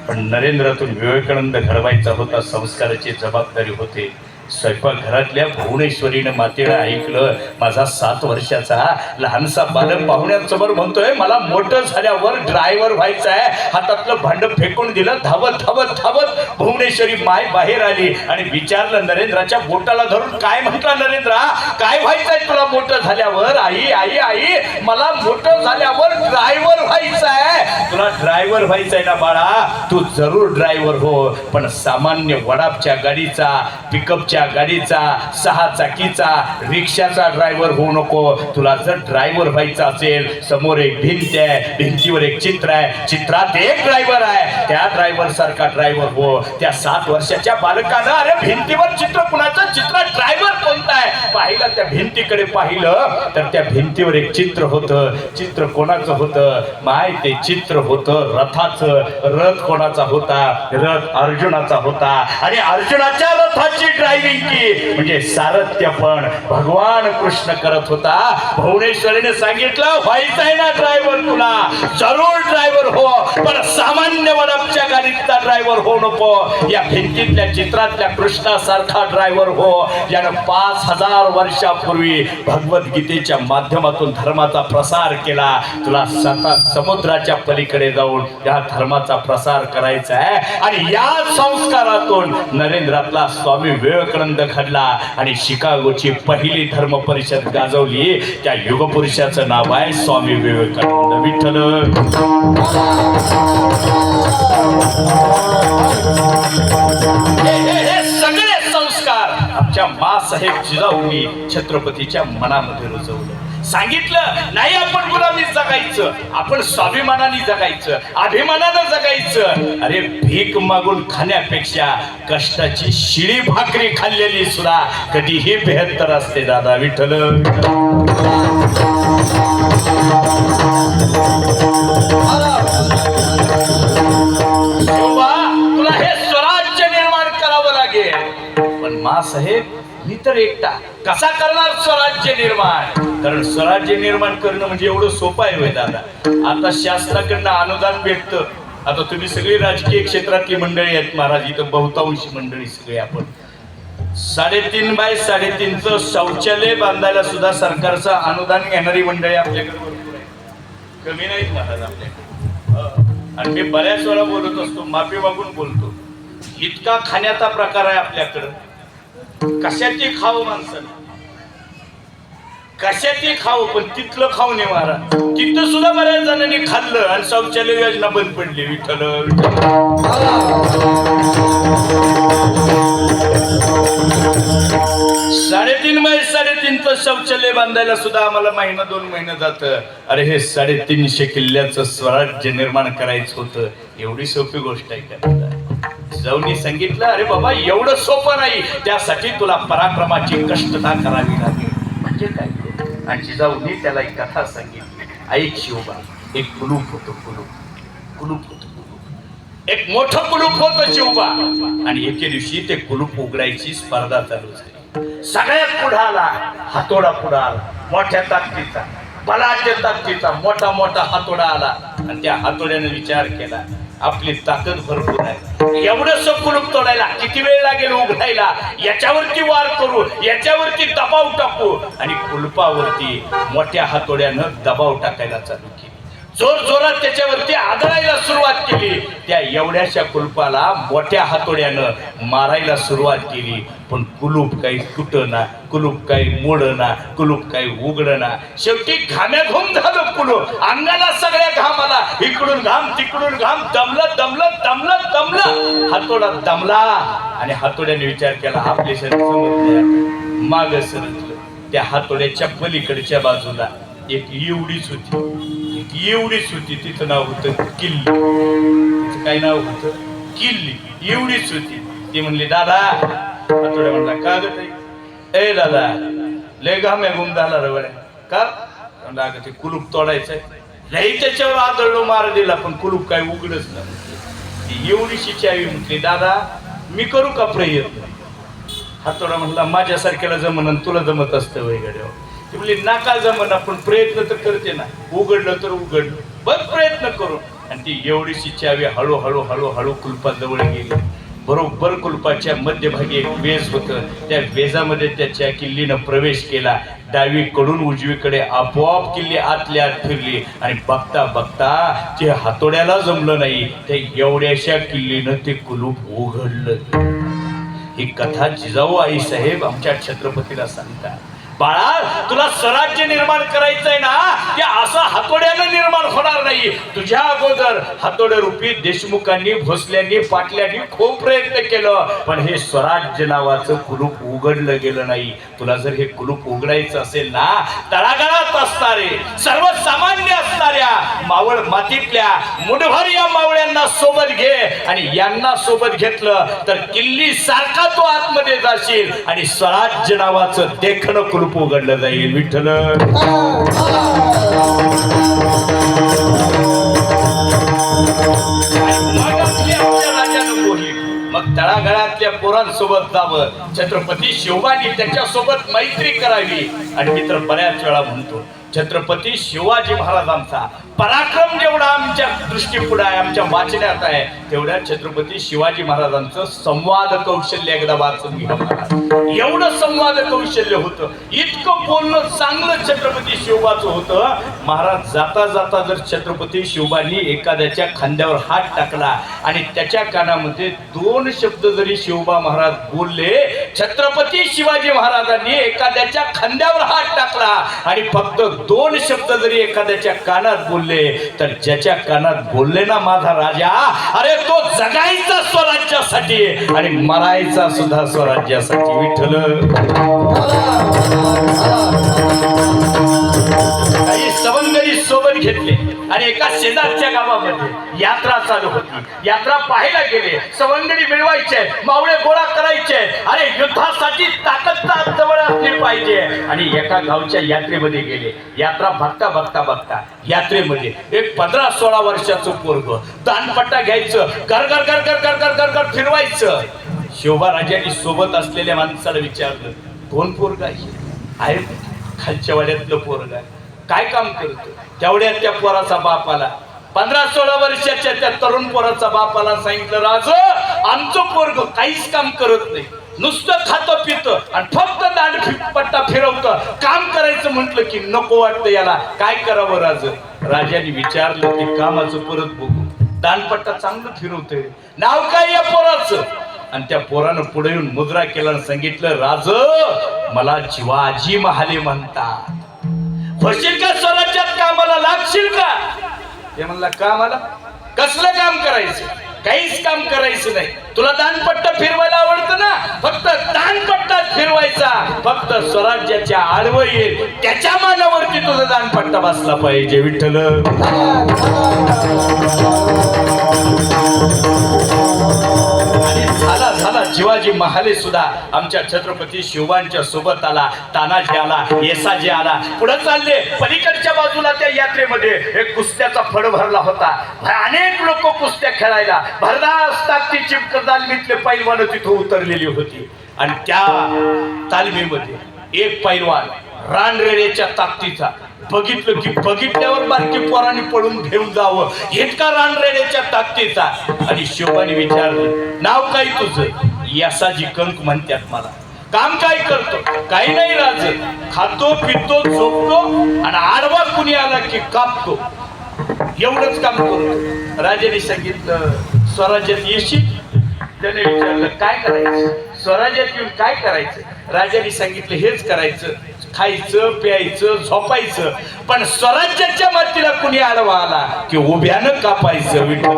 पण नरेंद्रातून विवेकानंद घडवायचा होता, संस्काराची जबाबदारी होते. स्वयंपाकघरातल्या भुवनेश्वरीनं मातेला ऐकलं, माझा 7 वर्षाचा लहानसा बालक पाहुण्यांसमोर म्हणतोय मला मोठं झाल्यावर ड्रायव्हर व्हायचं आहे. हातातलं भांड फेकून दिलं. धावत भुवनेश्वरी माय बाहेर आली आणि विचारलं नरेंद्राच्या बोटाला धरून, काय म्हटला नरेंद्रा? काय व्हायचंय तुला मोठं झाल्यावर? आई मला मोठं झाल्यावर ड्रायव्हर व्हायचं आहे. तुला ड्रायव्हर व्हायचंय ना बाळा, तू जरूर ड्रायव्हर हो, पण सामान्य वडापच्या गाडीचा, पिकअपच्या गाडीचा, 6 चाकीचा, रिक्षाचा ड्रायव्हर होऊ नको. तुला जर ड्रायव्हर व्हायचं असेल, समोर एक भिंत आहे, भिंतीवर एक चित्र आहे, चित्रात एक ड्रायव्हर आहे, त्या ड्रायव्हर सारखा ड्रायव्हर हो. त्या 7 वर्षाच्या बालकानं अरे भिंतीवर चित्र कुणाचं? चित्र ड्रायव्हर कोणता आहे पाहिलं. त्या भिंतीकडे पाहिलं तर त्या भिंतीवर एक चित्र होतं. चित्र कोणाचं होतं? माय ते चित्र चित्र होतं रथाचं. रथ कोणाचा होता? रथ अर्जुनाचा होता. आणि अर्जुनाच्या रथाची ड्रायव्हिंग की म्हणजे सारथ्य पण भगवान कृष्ण करत होता. भुवनेश्वरीने सांगितलं व्हायचं आहे ना ड्रायव्हर तुला, जरूर ड्रायव्हर हो, पण सामान्य वडापच्या गाडीतला ड्रायव्हर हो नको. या भिंतीतल्या चित्रातल्या कृष्णासारखा ड्रायव्हर हो, यानं 5000 वर्षापूर्वी भगवद्गीतेच्या माध्यमातून धर्माचा प्रसार केला. तुला समुद्राच्या पलीकडे जाऊन या धर्माचा प्रसार करायचा आहे. आणि या संस्कारातून नरेंद्रातला स्वामी विवेकानंद घडला आणि शिकागोची पहिली धर्म परिषद गाजवली. त्या युगपुरुषाचं नाव आहे स्वामी विवेकानंद. विठ्ठल. हे सगळे संस्कार आमच्या माँसाहेब जिजाऊंनी छत्रपतीच्या मनामध्ये रुजवलं. सांगितलं नाही आपण गुलामीत जगायचं, आपण स्वाभिमानाने जगायचं, अभिमानानं जगायचं. अरे भीक मागून खाण्यापेक्षा कष्टाची शिळी भाकरी खाल्लेली सुद्धा कधीही बेहत्तर असते दादा. विठ्ठल. तुला हे स्वराज्य निर्माण करावं लागेल. पण माँसाहेब मी तर एकटा कसा करणार स्वराज्य निर्माण? कारण स्वराज्य निर्माण करणं म्हणजे एवढं सोपं आहे होय दादा. आता शासनाकडनं अनुदान भेटतं. आता तुम्ही सगळी राजकीय क्षेत्रातली मंडळी आहेत महाराज, इथं बहुतांशी मंडळी सगळी आपण 3.5 बाय 3.5चं शौचालय बांधायला सुद्धा सरकारचं अनुदान घेणारी मंडळी आपल्याकडे भरपूर आहे, कमी नाहीत महाराज आपल्याकडे. आणि मी बऱ्याच वेळा बोलत असतो, माफी मागून बोलतो. इतका खाण्याचा प्रकार आहे आपल्याकडं. कशाची खाऊ माणसाला, कशाची खाऊ, पण तिथलं खाऊ नये महाराज. तिथं सुद्धा बऱ्याच जणांनी खाल्लं आणि शौचालय योजना बंद पडली. विठ्ठल. 3.5 बाय 3.5चं शौचालय बांधायला सुद्धा आम्हाला महिना 2 महिने जात. अरे हे 350 किल्ल्याचं स्वराज्य निर्माण करायचं होतं. एवढी सोपी गोष्ट आहे का? जिजाऊंनी सांगितलं अरे बाबा एवढं सोपं नाही, त्यासाठी तुला पराक्रमाची कष्टता करावी लागेल. म्हणजे काय? आणि जिजाऊंनी त्याला एक कथा सांगितली. ऐक शिवबा, एक कुलूप होतं. कुलूप एक मोठं कुलूप होतं शिवबा. आणि एके दिवशी ते कुलूप उघडायची स्पर्धा चालू झाली. सगळ्यात पुढे आला हातोडा. पुढे आला मोठ्या ताकदीचा, बलाच्या ताकदीचा मोठा मोठा हातोडा आला. आणि त्या हातोड्याने विचार केला आपली ताकद भरपूर आहे, एवढंसं कुलूप तोडायला किती वेळ लागेल उघडायला, याच्यावरती वार करू, याच्यावरती दबाव टाकू. आणि कुलपावरती मोठ्या हातोड्यानं दबाव टाकायला चालू केली. जोर जोरात त्याच्यावरती आदळायला सुरुवात केली. त्या एवढ्याशा कुलपाला मोठ्या हातोड्यानं मारायला सुरुवात केली. पण कुलूप काही तुटना, कुलूप काही मोडना, कुलूप काही उघडना. शेवटी घाम्याघूम झालं कुलूप. अंगाला सगळ्या घाम आला, इकडून घाम तिकडून घाम. दमलं. हातोडा दमला आणि हातोड्याने विचार केला आपले शरीर माग सरकलं. त्या हातोड्याच्या पलीकडच्या बाजूला एक एवढीच होती. तिचं नाव होतं किल्ली. तिचं काय नाव होतं? किल्ली. एवढीच होती. ती म्हणली दादा. हातोड्या म्हणला का ग? ए दादा लय घाम्या घुम झाला रे बरं का? म्हणलं अगं ते कुलूप तोडायचंय. लई त्याच्यावर आदळलो मार दिला पण कुलूप काय उघडच नाही. एवढीशी चावी म्हटली दादा मी करू का प्रयत्न? हातोडा म्हणला माझ्यासारख्याला जमन तुला जमत असतं वैगड्यावर. ती म्हणली नाका जमन, आपण प्रयत्न तर करते ना, उघडलं तर उघडलं, बघ प्रयत्न करू. आणि ती एवढीशी चावी हळूहळू कुलपाजवळ गेली. बरोबर कुलपाच्या मध्यभागी एक वेज होतं. त्या वेजामध्ये त्याच्या किल्लीनं प्रवेश केला. डावीकडून उजवीकडे आपोआप किल्ली आतल्या आत फिरली. आणि बघता बघता ते हातोड्याला जमलं नाही, त्या एवढ्याशा किल्लीनं ते कुलूप उघडलं. ही कथा जिजाऊ आई साहेब आमच्या छत्रपतीला सांगतात. बाळा तुला स्वराज्य निर्माण करायचंय ना, ते असं हातोड्यानं निर्माण होणार नाही. तुझ्या अगोदर हातोड्या रूपी देशमुखांनी, भोसल्यांनी, पाटल्यांनी खूप प्रयत्न केलं, पण हे स्वराज्य नावाचं कुलूप उघडलं गेलं नाही. तुला जर हे कुलूप उघडायचं असेल ना, तळागाळात असणारे सर्वसामान्य असणाऱ्या मावळ मातीतल्या मुठभर या मावळ्यांना सोबत घे. आणि यांना सोबत घेतलं तर किल्ली सारखा तो आतमध्ये जाशील आणि स्वराज्य नावाचं देखणं कुलूप उघडलं जाईल. विठ्ठल. पोरांसोबत जावं, छत्रपती शिवबांनी त्याच्यासोबत मैत्री करावी. आणि मित्र बऱ्याच वेळा म्हणतो छत्रपती शिवाजी महाराजांचा पराक्रम जेवढा आमच्या दृष्टीपुढे आहे, आमच्या वाचण्यात आहे, तेवढ्या छत्रपती शिवाजी महाराजांचं संवाद कौशल्य एकदा वाचून घ्या. एवढं संवाद कौशल्य होतं, इतकं बोलणं चांगलं छत्रपती शिवबाचं होतं. महाराज जाता जाता जर छत्रपती शिवबांनी एखाद्याच्या खांद्यावर हात टाकला आणि त्याच्या कानामध्ये 2 शब्द जरी शिवबा महाराज बोलले, छत्रपती शिवाजी महाराजांनी एखाद्याच्या खांद्यावर हात टाकला आणि फक्त 2 शब्द जरी एखाद्याच्या कानात बोलले, तर ज्याच्या कानात बोलले ना माझा राजा, अरे तो जगायचा स्वराज्यासाठी आणि मरायचा सुद्धा स्वराज्यासाठी. विठ्ठल काही सवंगडी सोबत घेतले आणि एका शेजारच्या गावामध्ये यात्रा चालू होती. यात्रा पाहायला गेले, सवंगडी मिळवायचे, मावळे गोळा करायचे. अरे युद्धासाठी ताकद जवळ असली पाहिजे. आणि एका गावच्या यात्रेमध्ये गेले. यात्रा बघता बघता बघता यात्रेमध्ये एक 15-16 वर्षाचं पोरग दानपट्टा घ्यायचं, कर कर कर कर कर कर कर कर फिरवायचं. शिवबा राजांनी सोबत असलेल्या माणसाला विचारलं, कोण पोरग आहे? खालच्या वाड्यातलं पोरग आहे. काय काम करतो? तेवढ्यात त्या पोराचा बाप आला. 15-16 वर्षाच्या त्या तरुण पोराचा बापाला सांगितलं, राज आमचं पोरग काहीच काम करत नाही, नुसतं खातं पितं आणि फक्त दानपट्टा फिरवतं. काम करायचं म्हटलं की नको वाटतं याला, काय करावं राज? राजाने विचारलं, ते कामाचं परत बघू. दानपट्टा चांगलं फिरवतोय, नाव काय या पोराचं? आणि त्या पोरानं पुढे येऊन मुद्रा केला आणि सांगितलं, राज मला शिवाजी महाले म्हणतात. होशील का स्वराज्यात कामाला, लागशील का? ते म्हणला, कामाला? कसलं काम करायचं? काहीच काम करायचं नाही. तुला दानपट्टा फिरवायला आवडतं ना, फक्त दानपट्टा फिरवायचा. फक्त स्वराज्याच्या आडवं येईल त्याच्या मानावरती तुझा दानपट्टा बसला पाहिजे. विठ्ठल झाला झाला शिवाजी महाले सुद्धा आमच्या छत्रपती शिवबांच्या सोबत आला. तानाजी आला, येसाजी आला. पुढे चालले. पलीकडच्या बाजूला त्या यात्रेमध्ये एक कुस्त्याचा फड भरला होता. अनेक लोक कुस्त्या खेळायला, भरदास ताकदीची तालमीतले पैलवान तिथं उतरलेली होती. आणि त्या तालमीमध्ये एक पैलवान रानरेड्याच्या ताकदीचा, बघितलं की बघितल्यावर बारकी पोरांनी पळून घेऊन जावं इतका रानरेड्याच्या ताकदीचा. आणि शिवबाने विचारलं, नाव काय तुझं? यासाजी कंक म्हणतात मला. काम काय करतो? काही नाही राज, खातो पितो झोपतो आणि आडवा कुणी आला की कापतो, एवढंच काम करतो. राजाने सांगितलं, स्वराज्यात येशील? त्याने विचारलं, काय करायचं? स्वराज्यात येऊन काय करायचं? राजाने सांगितलं, हेच करायचं, खायचं प्यायचं झोपायचं, पण स्वराज्याच्या मातीला कुणी आडवा आला की उभ्यानं कापायचं. विठ्ठल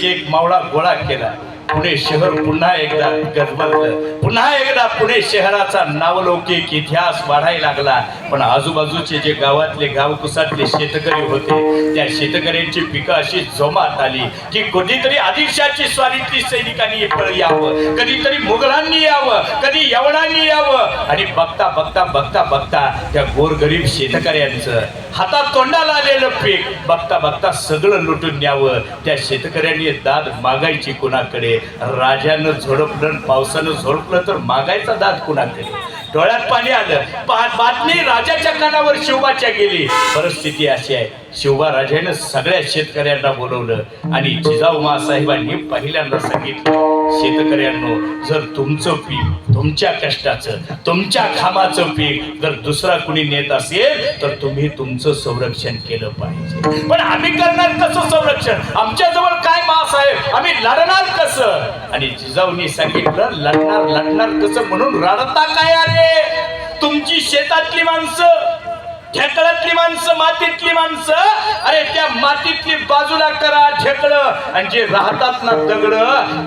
एक मावळा गोळा केला. पुणे शहर पुन्हा एकदा गजबजलं. पुन्हा एकदा पुणे शहराचा नावलौकिक इतिहास वाढायला लागला. पण आजूबाजूचे जे गावातले गावकुसातले शेतकरी होते, त्या शेतकऱ्यांची पिकं अशी जोमात आली की कधीतरी आदिलशाची स्वारीतली सैनिकांनी यावं, कधीतरी मुघलांनी यावं, कधी यवनांनी यावं. आणि बघता बघता बघता बघता त्या गोरगरीब शेतकऱ्यांचं हातात तोंडाला आलेलं पीक बघता बघता सगळं लुटून न्यावं. त्या शेतकऱ्यांनी दाद मागायची कुणाकडे? राजानं झोडपलं, पावसानं झोडपलं तर मागायचा दाद कुणाकडे? डोळ्यात पाणी आलं. बातमी राजाच्या कानावर शिवबाच्या गेली. परिस्थिती अशी आहे, शिवबा राजानं सगळ्या शेतकऱ्यांना बोलवलं आणि जिजाऊ साहेबांनी पहिल्यांदा सांगितलं, शेतकऱ्यांनो, जर तुमचं पीक, तुमच्या कष्टाचं, तुमच्या खामाचं पीक जर दुसरा कुणी नेत असेल तर तुम्ही तुमचं संरक्षण केलं पाहिजे. पण आम्ही करणार कसं संरक्षण? आमच्याजवळ काय मास आहे, आम्ही लढणार कसं? आणि जिजाऊनी सांगितलं, लढणार कसं म्हणून रडता काय? अरे तुमची शेतातली माणसं, ढेकळातली माणसं, मातीतली माणसं, अरे त्या मातीतली बाजूला करा ढेकळं, आणि जे राहतात ना दगड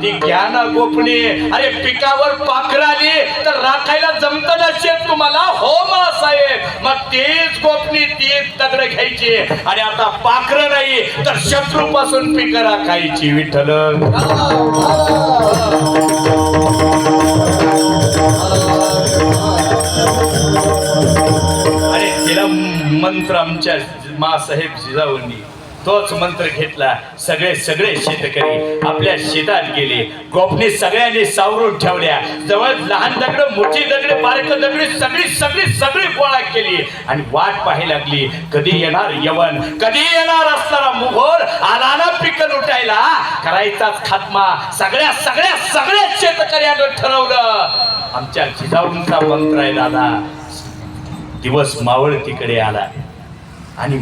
ती घ्या ना गोपणी. अरे पिकावर पाखर आली तर राखायला जमत नसेल तुम्हाला, हो साहेब, मग तेच गोपणी तेच दगड घ्यायची आणि आता पाखर नाही तर शत्रू पासून पिकं राखायची. विठ्ठल आणि तिला मंत्र आमच्या मासाहेब जिजाऊंनी तोच मंत्र घेतला. सगळे शेतकरी आपल्या शेतात गेले. गोपनी सगळ्यांनी सावरून ठेवल्या. जवळ लहान दगड, मोठी दगड, बारक दगडी सगळी गोळा केली आणि वाट पाहायला लागली. कधी येणार यवन, कधी येणार असणारा मुघोल आला ना पिकं लुटायला. करायचाच खात्मा. सगळ्या शेतकऱ्यांनी ठरवलं. आमच्या जिजाऊंचा मंत्र आहे दादा. दिवस मावळ तिकडे आला आणि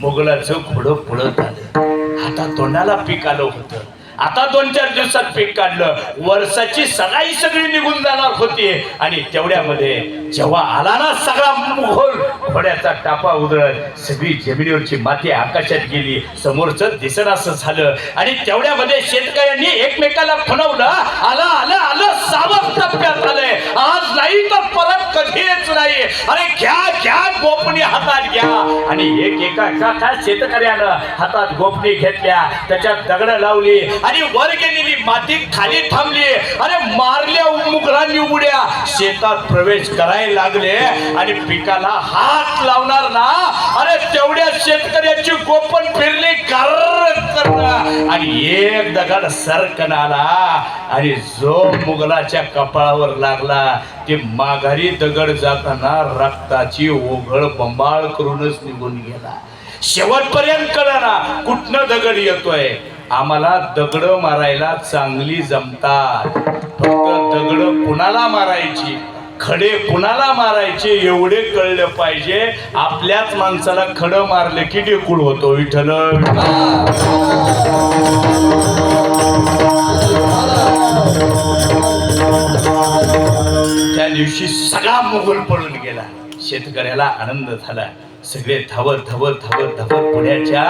मोगलाचं घोडं पुढत आलं. आता तोंडाला पीक आलं होतं. आता 2-4 दिवसात पीक काढलं. वर्षाची सगळी निघून जाणार होती आणि तेवढ्यामध्ये जेव्हा आला ना सगळा मुघोल, घोड्याचा टापा उधळत सगळी जमिनीवरची माती आकाशात गेली. समोरच दिसनासं झालं आणि तेवढ्यामध्ये शेतकऱ्यांनी एकमेकाला खुणवलं. आलं सावध टप्प्यात आलंय. आज नाही तर परत कधीच नाही. अरे घ्या गोपनी हातात घ्या. आणि एका शेतकऱ्यानं हातात गोपनी घेतल्या. त्याच्यात दगड लावली आणि वर गेलेली माती खाली थांबली. अरे मारल्या मुघलांनी उड्या. शेतात प्रवेश करायला लागले आणि पिकाला हात लावणार ना. अरे तेवढ्या शेतकऱ्याची गोपन फिरली करणं आणि एक दगड सरकन आला आणि जो मुघलाच्या कपाळावर लागला ते माघारी दगड जाताना रक्ताची ओघळ बंबाळ करूनच निघून गेला. शेवटपर्यंत कळना कुठनं दगड येतोय. आम्हाला दगड मारायला चांगली जमतात. फक्त दगड कुणाला मारायची, खडे कुणाला मारायचे एवढे कळलं पाहिजे. आपल्याच माणसाला खडं मारले की डेकुळ होतो. विठ्ठल त्या दिवशी सगळा मुघल पळून गेला. शेतकऱ्याला आनंद झाला. सगळे धावत पुण्याच्या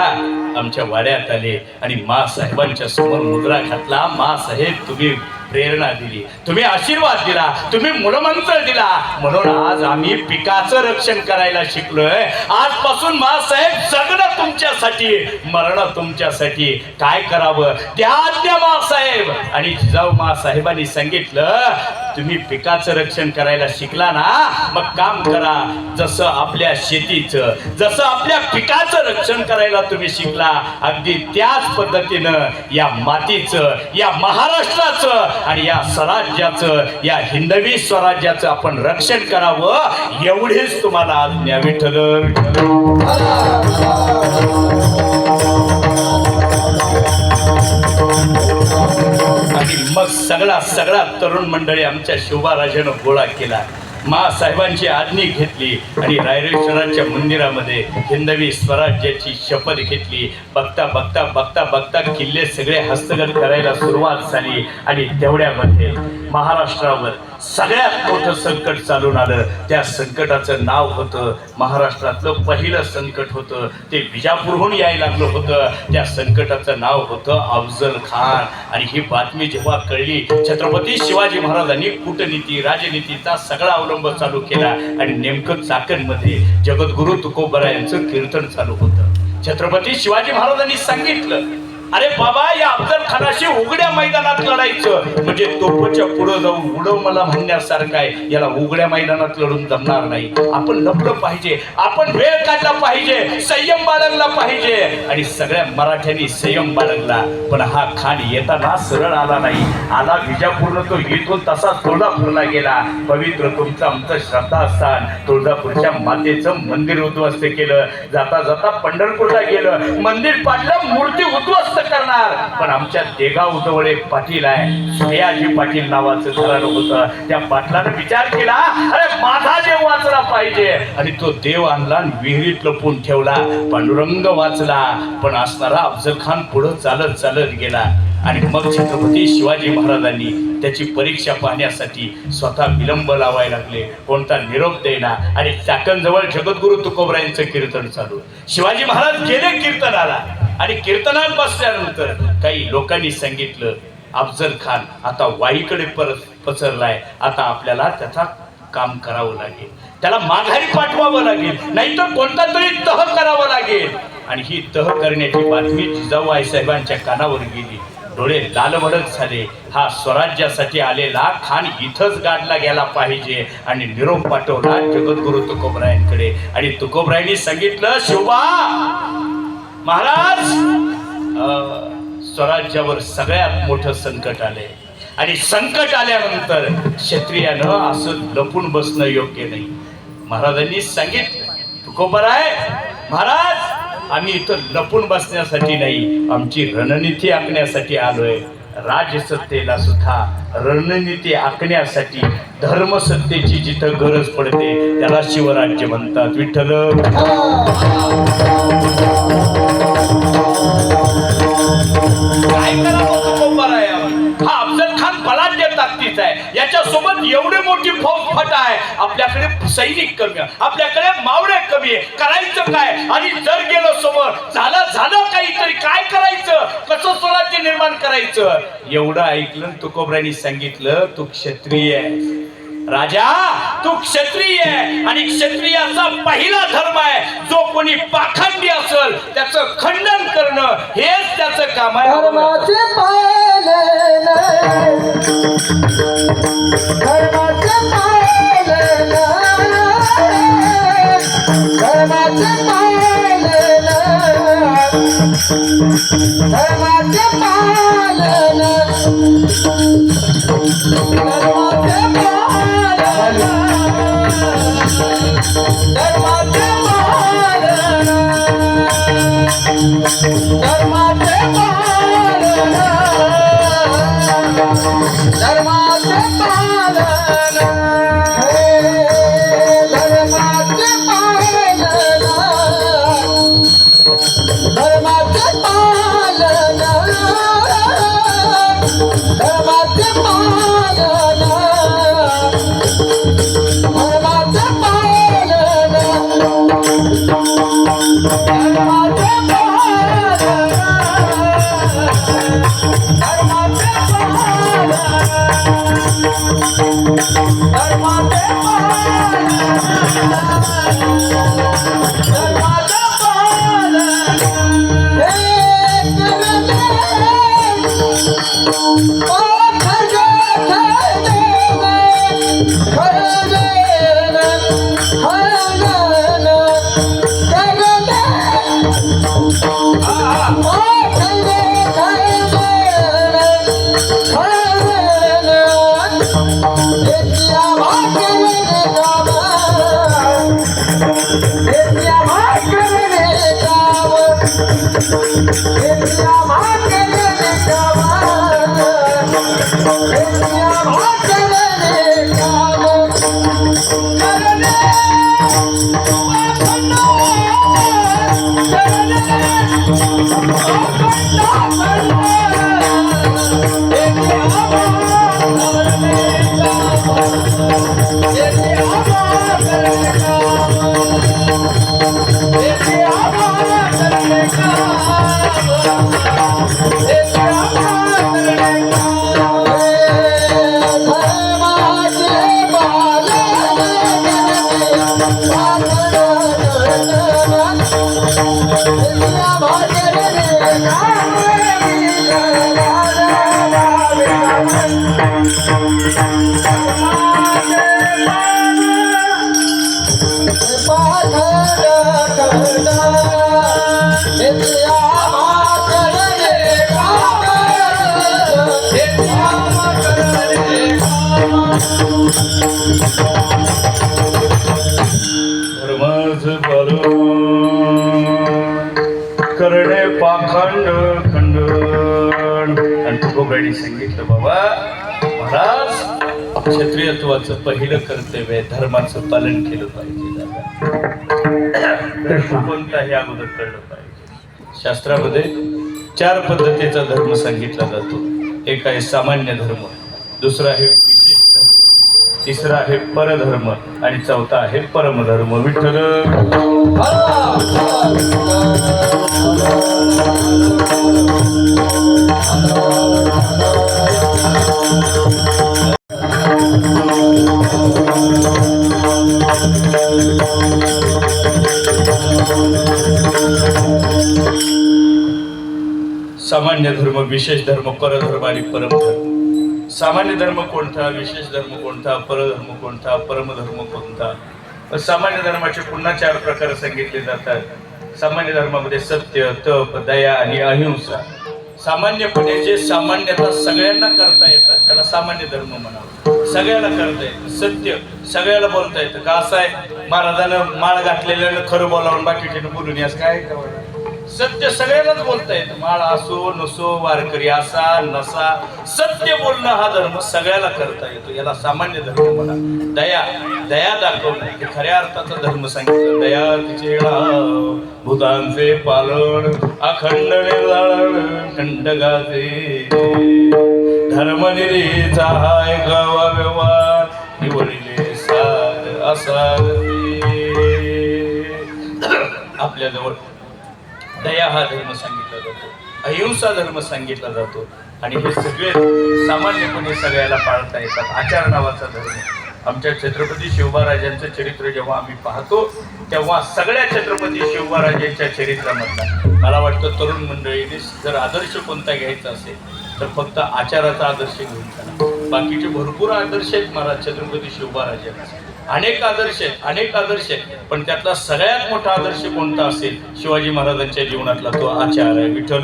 आमच्या वाड्यात आले आणि मासाहेबांच्या समोर मुद्रा घातला. मासाहेब तुम्ही प्रेरणा दिली, तुम्ही आशीर्वाद दिला, तुम्ही मूलमंत्र दिला, म्हणून आज आम्ही पिकाचं रक्षण करायला शिकलोय. आजपासून मासाहेब जगणं तुमच्यासाठी, मरणं तुमच्यासाठी. काय करावं त्या आज्ञा मासाहेब. आणि जिजाऊ मासाहेबांनी सांगितलं तुम्ही पिकाचं रक्षण करायला शिकला ना, मग काम करा. जसं आपल्या शेतीचं, जसं आपल्या पिकाचं रक्षण करायला तुम्ही शिकला, अगदी त्याच पद्धतीनं या मातीचं, या महाराष्ट्राचं आणि या स्वराज्याचं, या हिंदवी स्वराज्याचं आपण रक्षण करावं. एवढीच तुम्हाला आज्ञा. विठ्ठल आणि मग सगळा तरुण मंडळी आमच्या शिवबाराजानं गोळा केला. मासाहेबांची आज्ञा घेतली आणि रायरेश्वराच्या मंदिरामध्ये हिंदवी स्वराज्याची शपथ घेतली. बघता किल्ले सगळे हस्तगत करायला सुरुवात झाली आणि तेवढ्यामध्ये महाराष्ट्रावर सगळ्यात मोठं संकट चालून आलं. त्या संकटाचं नाव होतं, महाराष्ट्रातलं पहिलं संकट होतं ते विजापूरहून यायला लागलं होतं. त्या संकटाचं नाव होतं अफजल खान. आणि ही बातमी जेव्हा कळली, छत्रपती शिवाजी महाराजांनी कूटनीती, राजनीतीचा सगळा अवलंब चालू केला आणि नेमकं चाकणमध्ये जगद्गुरु तुकोबरायांचं कीर्तन चालू होतं. छत्रपती शिवाजी महाराजांनी सांगितलं, अरे बाबा, या अफजल खानाशी उघड्या मैदानात लढायचं म्हणजे तोफच्या पुढे जाऊन उडव मला म्हणण्यासारखं आहे. याला उघड्या मैदानात लढून जमणार नाही. आपण लपलं पाहिजे, आपण वेळ काढला पाहिजे, संयम बाळगला पाहिजे. आणि सगळ्या मराठ्यांनी संयम बाळगला. पण हा खान येताना सरळ आला नाही. आला विजापूरनं, तो इथून तसा तुळजापूरला गेला. पवित्र तुमचं आमचं श्रद्धास्थान तुळजापूरच्या मातेचं मंदिर उद्ध्वस्त केलं. जाता पंढरपूरला गेलं, मंदिर पाडलं, मूर्ती उद्ध्वस्त करणार. पण आमच्या देगाव जवळ एक पाटील आहे, सयाजी पाटील नावाचं घराणं होतं. त्या पाटलानं विचार केला, अरे माझा देव वाचला पाहिजे. आणि तो देव आणला, विहिरीत लपून ठेवला. पांडुरंग वाचला. पण असणारा अफजल खान पुढं चालत गेला. आणि मग छत्रपती शिवाजी महाराजांनी त्याची परीक्षा पाहण्यासाठी स्वतः विलंब लावायला लागले. कोणता निरोप देईना. आणि चाकणजवळ जगद्गुरु तुकोबरायांचं कीर्तन चालू. शिवाजी महाराज गेले कीर्तनाला आणि कीर्तनात बसल्यानंतर काही लोकांनी सांगितलं, अफजल खान आता वाईकडे पसरलाय. आता आपल्याला त्याचा काम करावं लागेल, त्याला माघारी पाठवावं लागेल, नाहीतर कोणता तरी तह करावं लागेल. आणि ही तह करण्याची बातमी जिजाऊ आईसाहेबांच्या कानावर गेली. डोळे लालभडक झाले. हा स्वराज्यासाठी आलेला खान इथंच गाडला गेला पाहिजे. आणि निरोप पाठवला जगद्गुरु तुकोबरायांकडे. आणि तुकोबरायांनी सांगितलं, शिवबा महाराज स्वराज्यावर सगळ्यात मोठं संकट आले आणि संकट आल्यानंतर क्षत्रियानं असं लपून बसणं योग्य नाही. महाराजांनी सांगितलं तुकोबराय महाराज आम्ही इथं लपून बसण्यासाठी नाही, आमची रणनीती आखण्यासाठी आलोय. राजसत्तेला सुद्धा रणनीती आखण्यासाठी धर्मसत्तेची जिथं गरज पडते त्याला शिवराज्य म्हणतात. विठ्ठल काय करा तुकोबराय, हा अफजल खान बलाढ्य ताकदीचा आहे, याच्यासोबत एवढी मोठी फौज फटा आहे, आपल्याकडे सैनिक कमी आहे, आपल्याकडे मावळे कमी आहे, करायचं काय? आणि जर गेलो समोर झालं काहीतरी काय करायचं, कसं स्वराज्य निर्माण करायचं? एवढं ऐकलं तुकोबरायांनी सांगितलं तू क्षत्रिय आहे राजा, तू क्षत्रिय आहे आणि क्षत्रियाचा पहिला धर्म आहे जो कोणी पाखंडी असेल त्याचं खंडन करणं हेच त्याचं काम आहे. धर्माचे पालन, धर्माचे पालन, धर्माचे पालन, धर्माचे पालन, धर्माचे धर्माच करणे पाखंड खंडन. आणि तुकोबरायांनी सांगितलं बाबा महाराज क्षत्रियत्वाचं पहिलं कर्तव्य आहे धर्माचं पालन केलं पाहिजे. धर्म कोणता हे अगोदर कळलं पाहिजे. शास्त्रामध्ये 4 पद्धतीचा धर्म सांगितला जातो. एक आहे सामान्य धर्म, दुसरा आहे विशेष धर्म, तिसरा आहे परधर्म आणि चौथा आहे परमधर्म. विठ्ठल सामान्य धर्म, विशेष धर्म, परधर्म आणि परमधर्म. सामान्य धर्म कोणता, विशेष धर्म कोणता, परधर्म कोणता, परमधर्म कोणता? सामान्य धर्माचे पुन्हा 4 प्रकार सांगितले जातात. सामान्य धर्मामध्ये सत्य, तप, दया आणि अहिंसा सामान्यपणे जे सामान्यतः सगळ्यांना करता येतात त्याला सामान्य धर्म म्हणावं. सगळ्याला करता येतं. सत्य सगळ्याला बोलता येतं. का असं आहे, महाराजानं माळ घातलेल्यानं खरं बोलावून बाकीच्यानं बोलून यास काय का बरं? सत्य सगळ्यांनाच बोलता येतं. माळ असो नसो, वारकरी असा नसा, सत्य बोलणं हा धर्म सगळ्याला करता येतो. याला सामान्य धर्म म्हणा. दया दया दाखवणं हे खऱ्या अर्थाचा धर्म सांगितलं. दया तिचे नाव, भूतांचे पालन, अखंड निर्धारण खंडगाचे, धर्मनिरीचा हाय गावा व्यवहार, निवडिले सार असा आपल्याजवळ दया हा धर्म सांगितला जातो, अहिंसा धर्म सांगितला जातो. आणि हे सगळे सामान्यपणे सगळ्याला पाळता येतात. आचार नावाचा धर्म. आमच्या छत्रपती शिवबाराजांचं चरित्र जेव्हा आम्ही पाहतो तेव्हा सगळ्या छत्रपती शिवबाराजांच्या चरित्रामधला मला वाटतं तरुण मंडळीने जर आदर्श कोणता घ्यायचा असेल तर फक्त आचाराचा आदर्श घेऊन चला. बाकीचे भरपूर आदर्श आहेत महाराज छत्रपती शिवबाराजांचे. अनेक आदर्श आहेत, पण त्यातला सगळ्यात मोठा आदर्श कोणता असेल शिवाजी महाराजांच्या जीवनातला तो आचार आहे. विठ्ठल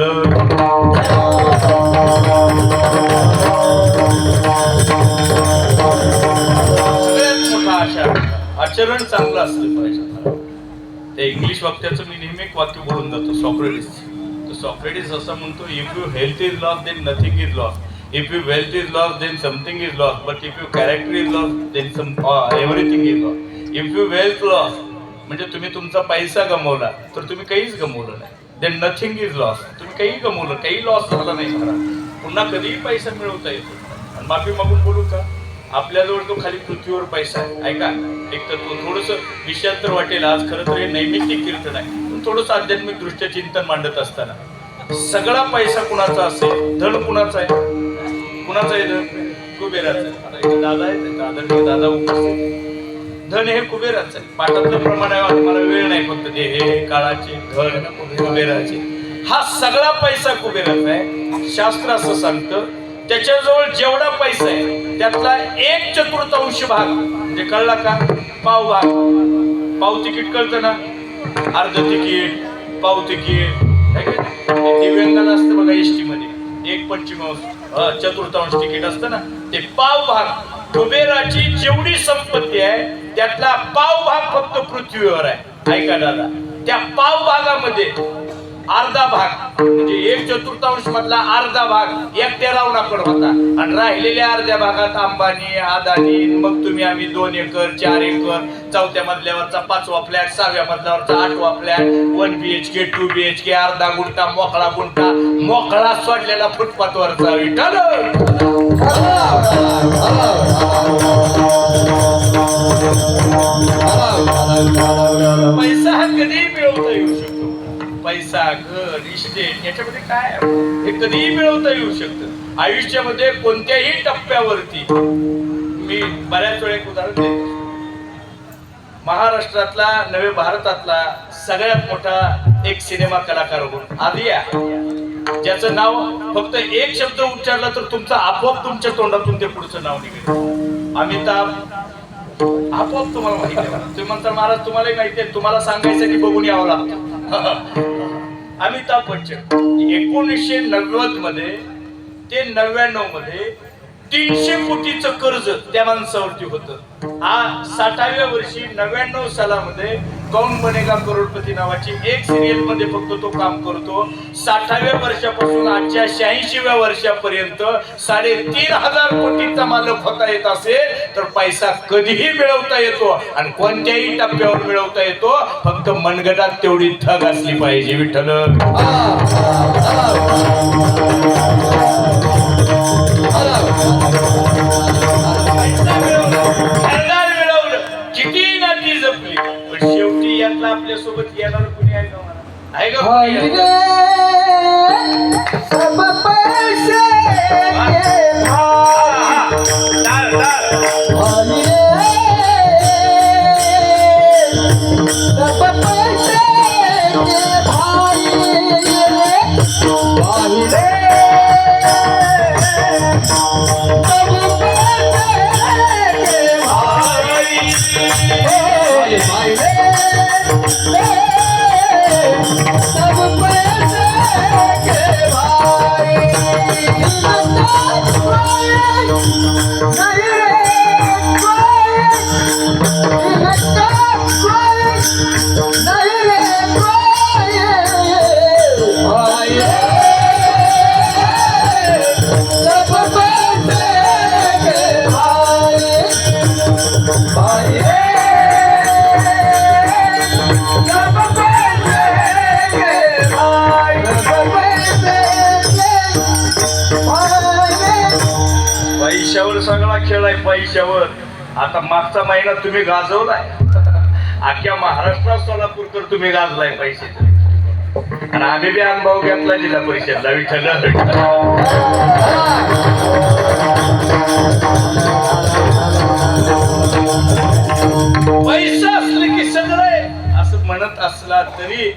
सगळ्यात मोठा आचरण चांगलं असलं पाहिजे. त्या इंग्लिश वाक्याचं मी नेहमी एक वाक्य बोलून जातो, सॉक्रेटिस असं म्हणतो, if you health is lost then nothing is lost, if your wealth is lost then something is lost, but if your character is lost then everything is lost. If your wealth lost म्हणजे तुम्ही तुमचा पैसा गमावला तर तुम्ही काहीच गमावलं नाही. then nothing is lost, तुम्ही काही गमावलं, काही लॉस झाला नाही. पुन्हा कधीही पैसा मिळवता येतो. आणि माफी मागून बोलू का, आपल्याजवळ तो खाली पृथ्वीवर पैसा आहे. ऐका, एक तर थोडंसं विषयांतर वाटेल आज, खरं तर हे नैमित्तिक कीर्तन आहे, पण थोडंसं आध्यात्मिक दृष्ट्या चिंतन मांडत असताना सगळा पैसा कुणाचा असेल, धन कुणाचा आहे, कुणाचा आहे धन? कुबेराचं. दादा आहे, दादा उपस्थित. धन हे कुबेराचं आहे. पाठातलं प्रमाण आहे, मला वेळ नाही, फक्त ते हे काळाचे धन कुबेराचे. हा सगळा पैसा कुबेराचा आहे. शास्त्र असं सांगतं त्याच्याजवळ जेवढा पैसा आहे त्यातला 1/4 भाग म्हणजे कळला का, पाव भाग. पाव तिकीट कळतं ना, अर्ध तिकीट, पाव तिकीट. दिव्यांगाला असतं बघा एसटी मध्ये 1/4 तिकीट असतं ना, ते पाव भाग. कुबेराची जेवढी संपत्ती आहे त्यातला पाव भाग फक्त पृथ्वीवर आहे. ऐका दादा, त्या पाव भागामध्ये अर्धा भाग म्हणजे 1/4 मधला अर्धा भाग एकट्या रावणाकडे होता. आणि राहिलेल्या अर्ध्या भागात अंबानी, अदानी, मग तुम्ही आम्ही 2 एकर 4 एकर, 4थ्या मजल्यावरचा 5वा फ्लॅट, 6व्या मजल्यावरचा 8वा फ्लॅट, 1 BHK 2 BHK, अर्धा गुंठा, मोकळा सोडलेला फुटपाथवरचा. विठ्ठल पैसा हा कधीही मिळवता येऊ शकतो. पैसा, घर, इस्टेट याच्यामध्ये काय हे कधीही मिळवता येऊ शकतं. आयुष्यामध्ये कोणत्याही टप्प्यावरती. मी बऱ्याच वेळा एक उदाहरण देतो. महाराष्ट्रातला नवे भारतातला सगळ्यात मोठा एक सिनेमा कलाकार होऊन आदिया, ज्याचं नाव फक्त एक शब्द उच्चारला तर तुमचा आपोआप तुमच्या तोंडातून ते पुढचं नाव निघेल. अमिताभ. आपोआप तुम्हाला माहिती आहे. तुम्ही म्हणता महाराज तुम्हालाही माहिती आहे, तुम्हाला सांगायचं की बघून यावं लागतं. अमिताभ बच्चन 1990 मध्ये ते 99 मध्ये 300 कोटीचं कर्ज त्या माणसावरती होतं. हा 60व्या वर्षी 99 सालामध्ये कौन बनेगा करोडपती नावाची एक सिरियल मध्ये फक्त तो काम करतो. 60व्या वर्षापासून आजच्या 86व्या वर्षापर्यंत 3,500 कोटीचा मालक होता येत असेल तर पैसा कधीही मिळवता येतो आणि कोणत्याही टप्प्यावर मिळवता येतो. फक्त मनगटात तेवढी थग असली पाहिजे. विठ्ठल किती नाती जपली पण शेवटी यातला आपल्या सोबत येणार कुणी आहे का? सब पैसे सब पैसे के भाई नहीं रे कोई नहीं रे कोई भाई सब पैसे के भाई भाई सब पैसे के भाई सब पैसे के भाई पैशावर सगळा खेळ आहे पैशावर. आता मागचा महिना तुम्ही गाजवलाय अख्ख्या महाराष्ट्रात सोलापूरकर तुम्ही गाजलाय पैशाचे. आणि आम्ही बी अनुभव घेतला जिल्हा परिषदला विठ्ठल. पैसा असले की सगळं आहे असं म्हणत असला तरी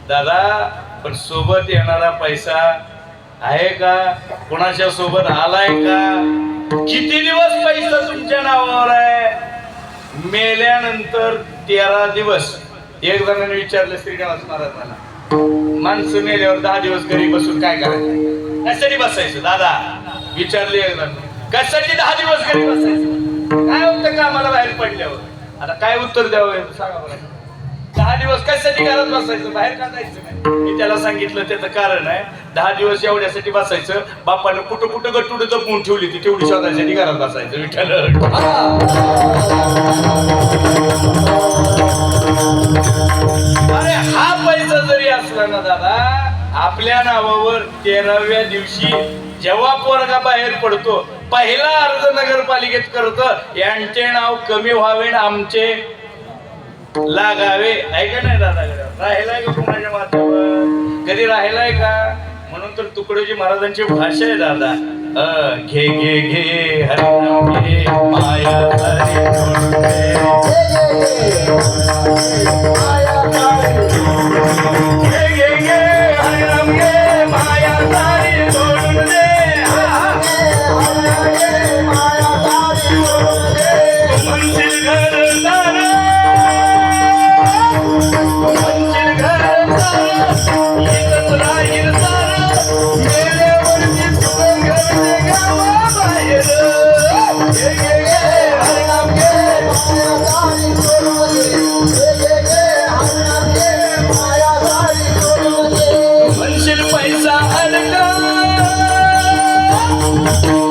दादा पण सोबत येणारा पैसा आहे का? कोणाच्या सोबत आलाय का? किती दिवस पैसा तुमच्या नावावर आहे? मेल्यानंतर 13 दिवस. एक जणांनी विचारलं श्रीनिवास महाराजांना, माणसं मेल्यावर 10 दिवस घरी बसून काय करायचं? कशासाठी बसायचं दादा? विचारले एक जण, कशासाठी 10 दिवस घरी बसायचं? काय होतं का आम्हाला बाहेर पडल्यावर? आता काय उत्तर द्यावं सांगा बरं. 10 दिवस कशासाठी घरात बसायचं, बाहेर का जायचं नाही? मी त्याला सांगितलं त्याचं कारण आहे, 10 दिवस एवढ्यासाठी बसायचं, बापानं कुठं कुठं गटुडं जपून ठेवली ती तेवढी शोधायसाठी घरात बसायचं विठ्ठल. अरे हा पैसा जरी असला ना दादा आपल्या नावावर 13व्या दिवशी जेव्हा पोरगा बाहेर पडतो पहिला अर्ज नगरपालिकेत करत, यांचे नाव कमी व्हावे आमचे लागावे. आहे का नाही दादा? राहिलाय का कुणाच्या माथ्यावर? कधी राहिलाय का? म्हणून तर तुकडोजी महाराजांची भाषा आहे दादा. घे घे घे हरिनाम घे माया हरी घे घे घे हरिनाम घे माया सारी सोडून दे. म्हणशील घरदार म्हणशील घरदार इथंच राहील सारं मेल्यावरती तुझं घर ते गावाबाहेर. घे घे घे हरिनाम घे माया सारी सोडून दे. माया सारी सोडून दे. म्हणशील पैसा अडका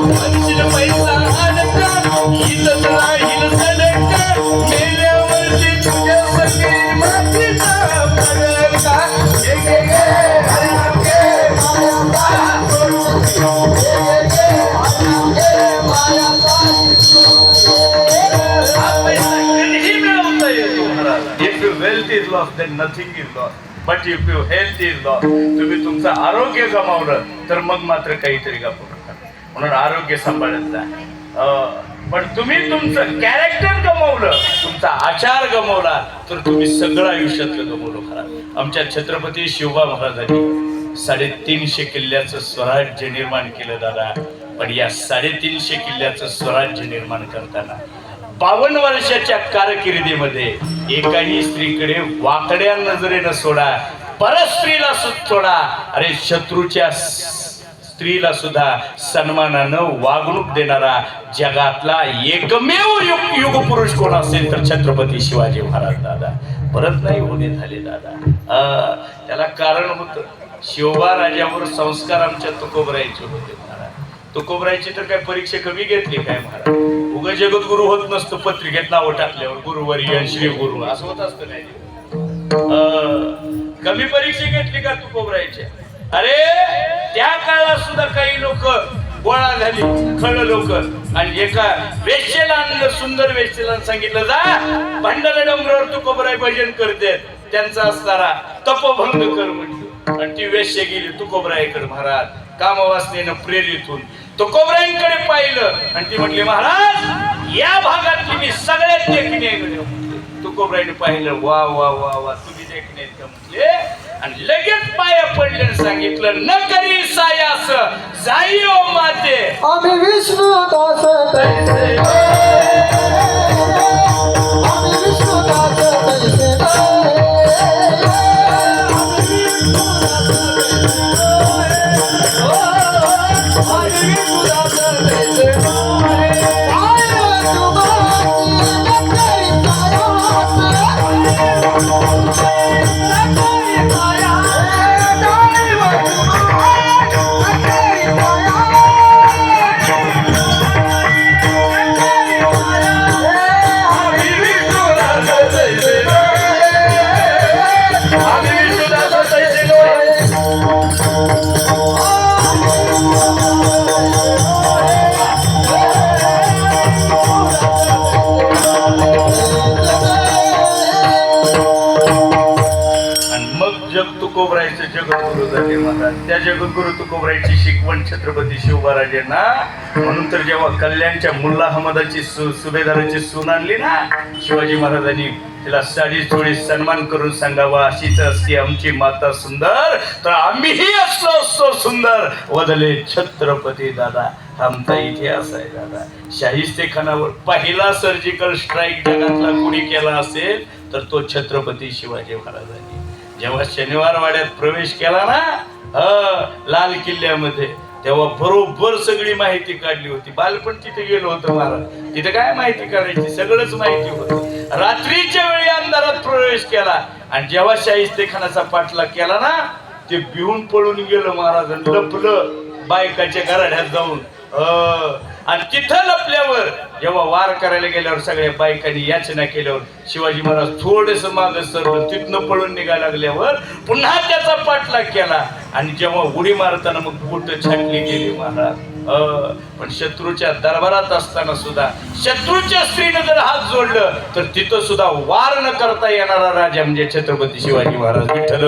म्हणशील पैसा अडका इथंच राहील सडका मेल्यावरती तुझ्या सगळी मातीचा पडका. घे घे घे हरिनाम घे माया सारी सोडून दे. हरिनाम घे माया सारी सोडून दे. हा पैसा कधीही मिळवता येतो महाराज. If you wealth is lost then nothing is lost, but if you health is lost. तुम्ही तुमचं आरोग्य गमावलं तर मग मात्र काहीतरी गमावलं. म्हणून आरोग्य सांभाळत जा. पण तुम्ही तुमचं कॅरेक्टर गमावलं, तुमचा आचार गमावला तर तुम्ही सगळं आयुष्यातलं गमावलं खरा. आमच्या छत्रपती शिवबा महाराजांनी 350 किल्ल्याचं स्वराज्य निर्माण केलं दादा. पण या 350 किल्ल्याचं स्वराज्य निर्माण करताना 52 वर्षाच्या कारकिर्दीमध्ये एकाही स्त्रीकडे वाकड्या नजरेनं सोडा, परस्त्रीला सोडा, अरे शत्रूच्या स्त्रीला सुद्धा सन्मानानं वागणूक देणारा जगातला एकमेव युग पुरुष कोण असेल तर छत्रपती शिवाजी महाराज दादा. परत नाही होणे झाले दादा. त्याला कारण होतं शिवबा राजावर संस्कार आमच्या तुकोबरायचे होते महाराज. तुकोबरायची तर काय परीक्षा कमी घेतली काय महाराज? उगा जगद्गुरु होत नसतं पत्रिकेत नावं टाकल्यावर गुरुवर्य श्री गुरु असं होत असतं नाही. कमी परीक्षा घेतली का तुकोबरायच्या? अरे त्या काळात सुद्धा काही लोक गोळा झाली खळ लोक आणि एका वेश्येला आणलं, सुंदर वेश्येला सांगितलं जा भांडारा डोंगरावर तुकोबराय भजन करते, त्यांचा असणारा तपोभंग कर म्हणजे. आणि ती वेश्य गेली तुकोबरायकडे महाराज कामवासनेनं प्रेरित होऊन तुकोबरायांकडे पाहिलं आणि ती म्हटली महाराज या भागातली मी सगळ्यात देखणी आहे. तुकोबरायने पाहिलं वा वा वा वा तुम्ही देखणे का म्हटले आणि लगेच पाया पडले आणि सांगितलं न करी सायास जाई ओ माते आम्ही विष्णू दास तैसे आम्ही विष्णू दास तैसे आम्ही तुकोबरायचं जगद्गुरु झाले महाराज. त्या जगद्गुरु तुकोबरायची शिकवण छत्रपती शिवबाराजांना. म्हणून तर जेव्हा कल्याणच्या मुल्ला अहमदाची सुभेदाराची सून आणली ना, शिवाजी महाराजांनी तिला साडी चोळी सन्मान करून सांगावा, अशीच असते आमची माता सुंदर तर आम्हीही असलो असतो सुंदर. वदले छत्रपती दादा, आमचा इतिहास आहे दादा. शाहिस्तेखानावर पहिला सर्जिकल स्ट्राईक जगातला कुणी केला असेल तर तो छत्रपती शिवाजी महाराजांनी. जेव्हा शनिवार वाड्यात प्रवेश केला ना लाल किल्ल्यामध्ये, तेव्हा बरोबर सगळी माहिती काढली होती. बालपण तिथे गेलो होतं महाराज. तिथे काय माहिती काढायची, सगळंच माहिती होतं. रात्रीच्या वेळी अंधारात प्रवेश केला आणि जेव्हा शाहिस्तेखानाचा पाठलाग केला ना, ते भिवून पळून गेलं महाराज. लपलं बायकाच्या घराड्यात जाऊन. आणि तिथं लपल्यावर जेव्हा वार करायला गेल्यावर सगळ्या बायकांनी याचना केल्यावर शिवाजी महाराज थोडस मागे सरलं. तिथनं पळून निघायला लागल्यावर पुन्हा त्याचा पाठलाग केला आणि जेव्हा उडी मारताना मग बोट छाटली गेली महाराज. पण शत्रूच्या दरबारात असताना सुद्धा शत्रूच्या स्त्रीने जर हात जोडलं तर तिथं सुद्धा वार न करता येणारा राजा म्हणजे छत्रपती शिवाजी महाराज. विठ्ठल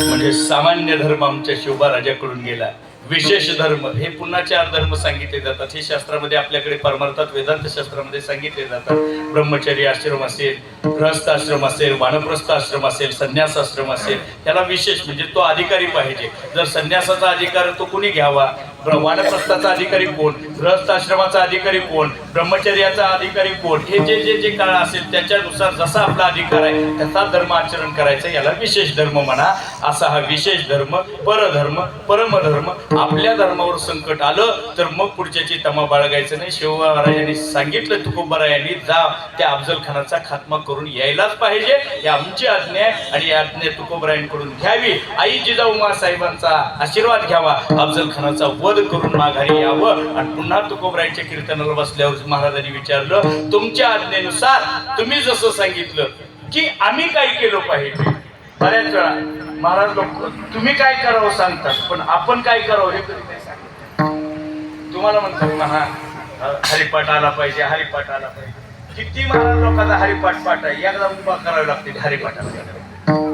म्हणजे सामान्य धर्म आमच्या शिवबा राजाकडून गेला. विशेष धर्म हे पुन्हा 4 धर्म सांगितले जातात. हे शास्त्रामध्ये आपल्याकडे परमार्थात वेदांत शास्त्रामध्ये सांगितले जातात. ब्रह्मचर्य आश्रम असेल, गृहस्थ आश्रम असेल, वानप्रस्थ आश्रम असेल, संन्यास आश्रम असेल, त्याला विशेष म्हणजे तो अधिकारी पाहिजे. जर संन्यासाचा अधिकार तो कोणी घ्यावा, वानप्रस्थाचा अधिकारी कोण, गृहस्थ आश्रमाचा अधिकारी कोण, ब्रह्मचर्याचा अधिकारी कोण, हे जे जे जे काळ असेल त्याच्यानुसार जसा आपला अधिकार आहे त्याचा धर्म आचरण करायचा, याला विशेष धर्म म्हणा. असा हा विशेष धर्म, परधर्म, परमधर्म. आपल्या धर्मावर संकट आलं तर मग पुढच्याची तमा बाळगायचं नाही. शिवरायांनी सांगितलं तुकोबारायांनी, जा त्या अफजल खानाचा खात्मा करून यायलाच पाहिजे. ही आमची आज्ञा आहे आणि या आज्ञा तुकोबारायांकडून घ्यावी. आई जिजाऊ साहेबांचा आशीर्वाद घ्यावा, अफजल खानाचा वध करून माघारी यावं. आणि पुन्हा तुकोबारायांच्या कीर्तनाला बसल्यावर महाराजांनी विचारलं, तुमच्या आज्ञेनुसार तुम्ही जसं सांगितलं की आम्ही काय केलं पाहिजे. बऱ्याच वेळा महाराज लोक तुम्ही काय करावं सांगतात, पण आपण काय करावं हे कधी नाही सांगतात. तुम्हाला म्हणतात ना, हरिपाठ आला पाहिजे, हरिपाठ आला पाहिजे. किती महाराज लोकांचा हरिपाठ पाठ आहे, एकदा उभा करावे लागते हरिपाठाला.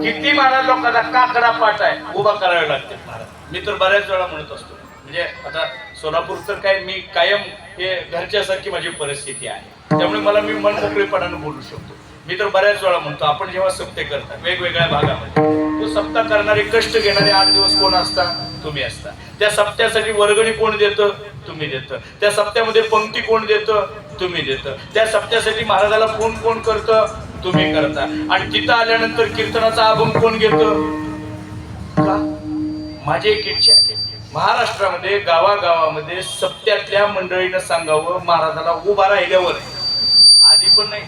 किती महाराज लोकांचा काकडा पाठ आहे, उभा करावे लागते महाराज. मी तर बऱ्याच वेळा म्हणत असतो, म्हणजे आता सोलापूर तर काय मी कायम हे घरच्यासारखी माझी परिस्थिती आहे, त्यामुळे मला मी मन मोकळेपणानं बोलू शकतो. मी तर बऱ्याच वेळा म्हणतो, आपण जेव्हा सप्ते करता वेगवेगळ्या भागामध्ये, तो सप्ताह करणारे कष्ट घेणारे 8 दिवस कोण असता, तुम्ही असता. त्या सप्त्यासाठी वर्गणी कोण देतं, तुम्ही देतं. त्या सप्त्यामध्ये पंक्ती कोण देतं, तुम्ही देतं. त्या सप्त्यासाठी महाराजाला फोन कोण करतं, तुम्ही करता. आणि तिथं आल्यानंतर कीर्तनाचा अभंग कोण घेतं. का माझी एक इच्छा आहे, महाराष्ट्रामध्ये गावागावामध्ये सप्त्यातल्या मंडळीनं सांगावं, महाराजाला उभा राहिल्यावर, आधी पण नाही,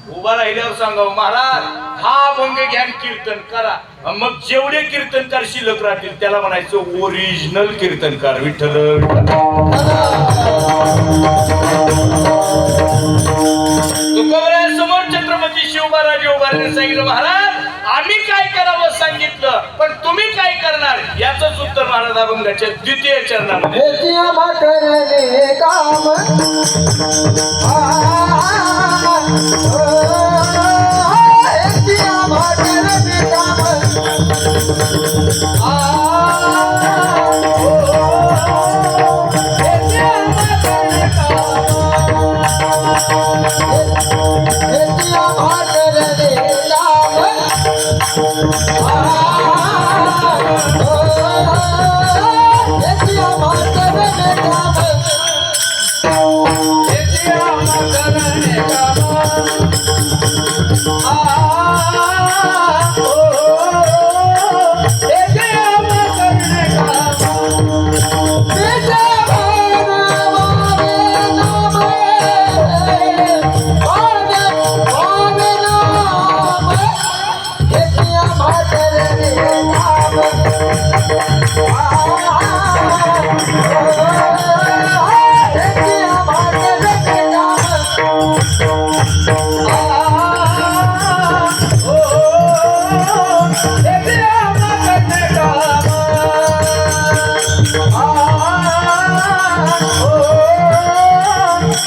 उभा राहिल्यावर सांगावं, महाराज हा अभंग घ्या कीर्तन करा. मग जेवढे कीर्तनकार शिल्लक राहतील त्याला म्हणायचं ओरिजिनल कीर्तनकार. विठ्ठल समोर छत्रपती शिवबाराजे उभारले, सांगितलं महाराज आम्ही काय करावं सांगितलं, पण तुम्ही काय करणार याचंच उत्तर महाराज अभंगाच्या 2य चरणामध्ये.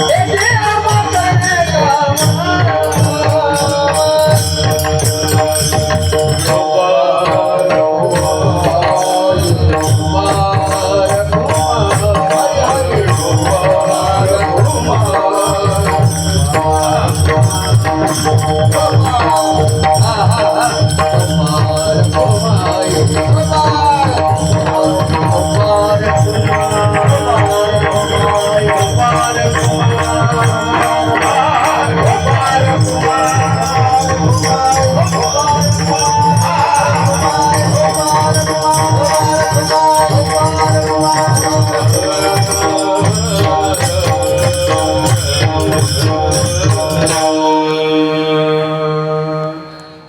येते आम्हा करणे काम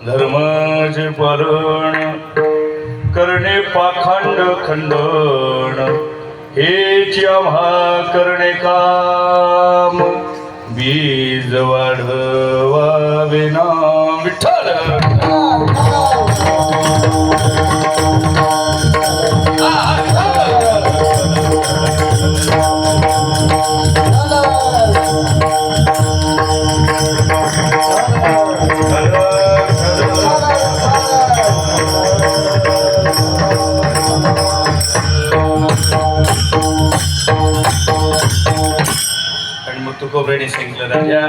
धर्माचे पालन करणे पाखंड खंडन हेच आम्हा करणे काम बीज वाढवावे ना विठ्ठल आणि मग तुकोबरेने सांगितलं राजा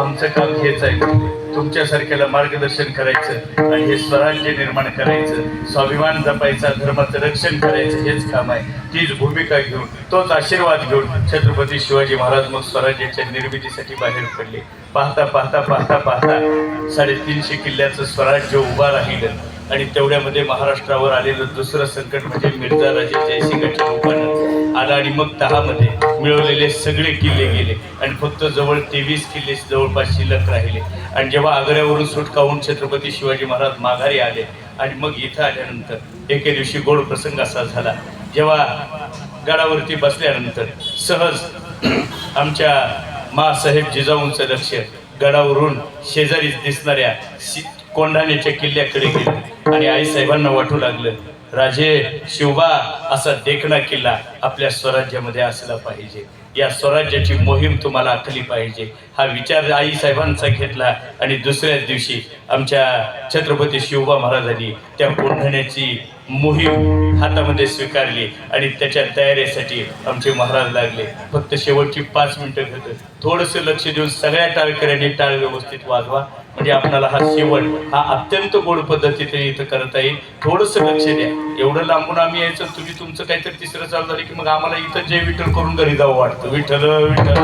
आमचं काम हेच आहे तुमच्यासारख्याला मार्गदर्शन करायचं आणि हे स्वराज्य निर्माण करायचं स्वाभिमान जपायचा धर्माचं रक्षण करायचं हेच काम आहे तीच भूमिका घेऊन तोच आशीर्वाद घेऊन छत्रपती शिवाजी महाराज मग स्वराज्याच्या निर्मितीसाठी बाहेर पडले पाहता पाहता पाहता पाहता 350 किल्ल्याचं स्वराज्य उभा राहिलं आणि तेवढ्यामध्ये महाराष्ट्रावर आलेलं दुसरं संकट म्हणजे मिर्झा राजे जयसिंगाच्या रूपानं आला आणि मग 10 मध्ये मिळवलेले सगळे किल्ले गेले आणि फक्त जवळ 23 किल्ले जवळपास शिल्लक राहिले आणि जेव्हा आग्र्यावरून सुटका होऊन छत्रपती शिवाजी महाराज माघारी आले आणि मग इथं आल्यानंतर एके दिवशी गोड प्रसंग असा झाला जेव्हा गडावरती बसल्यानंतर सहज आमच्या मासाहेब जिजाऊंचं लक्ष गडावरून शेजारीच दिसणाऱ्या कोंढाण्याच्या किल्ल्याकडे गेलं आणि आईसाहेबांना वाटू लागलं राजे शिवबा असा देखणा किल्ला आपल्या स्वराज्यामध्ये असला पाहिजे या स्वराज्याची मोहीम तुम्हाला आखली पाहिजे हा विचार आईसाहेबांचा घेतला आणि दुसऱ्याच दिवशी आमच्या छत्रपती शिवबा महाराजांनी त्या कोंढाण्याची मोहीम हातामध्ये स्वीकारली आणि त्याच्या तयारीसाठी आमचे महाराज लागले फक्त शेवटची 5 मिनिटं घेतं थोडंसं लक्ष देऊन सगळ्या टाळकऱ्यांनी टाळ व्यवस्थित वाजवा म्हणजे आपल्याला हा शेवट हा अत्यंत गोड पद्धतीने इथं करता येईल थोडंसं लक्ष द्या एवढं लांबून आम्ही यायचं तुम्ही तुमचं काहीतरी तिसरं चालू झालं की मग आम्हाला इथं जय विठ्ठल करून घरी जावं वाटतं विठ्ठल विठ्ठल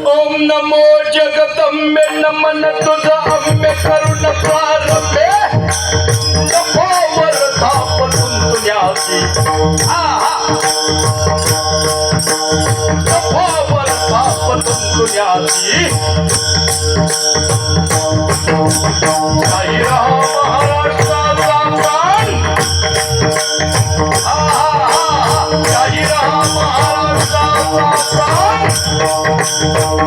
ओम नमो जगदंबे नमन तुझा अंबे करुण प्रारंभे नभोवर थापटून तुझ्याची नभोवर थापटून तुझ्याची जय राम महाराष्ट्राचा प्राण जय राम महाराष्ट्राचा प्राण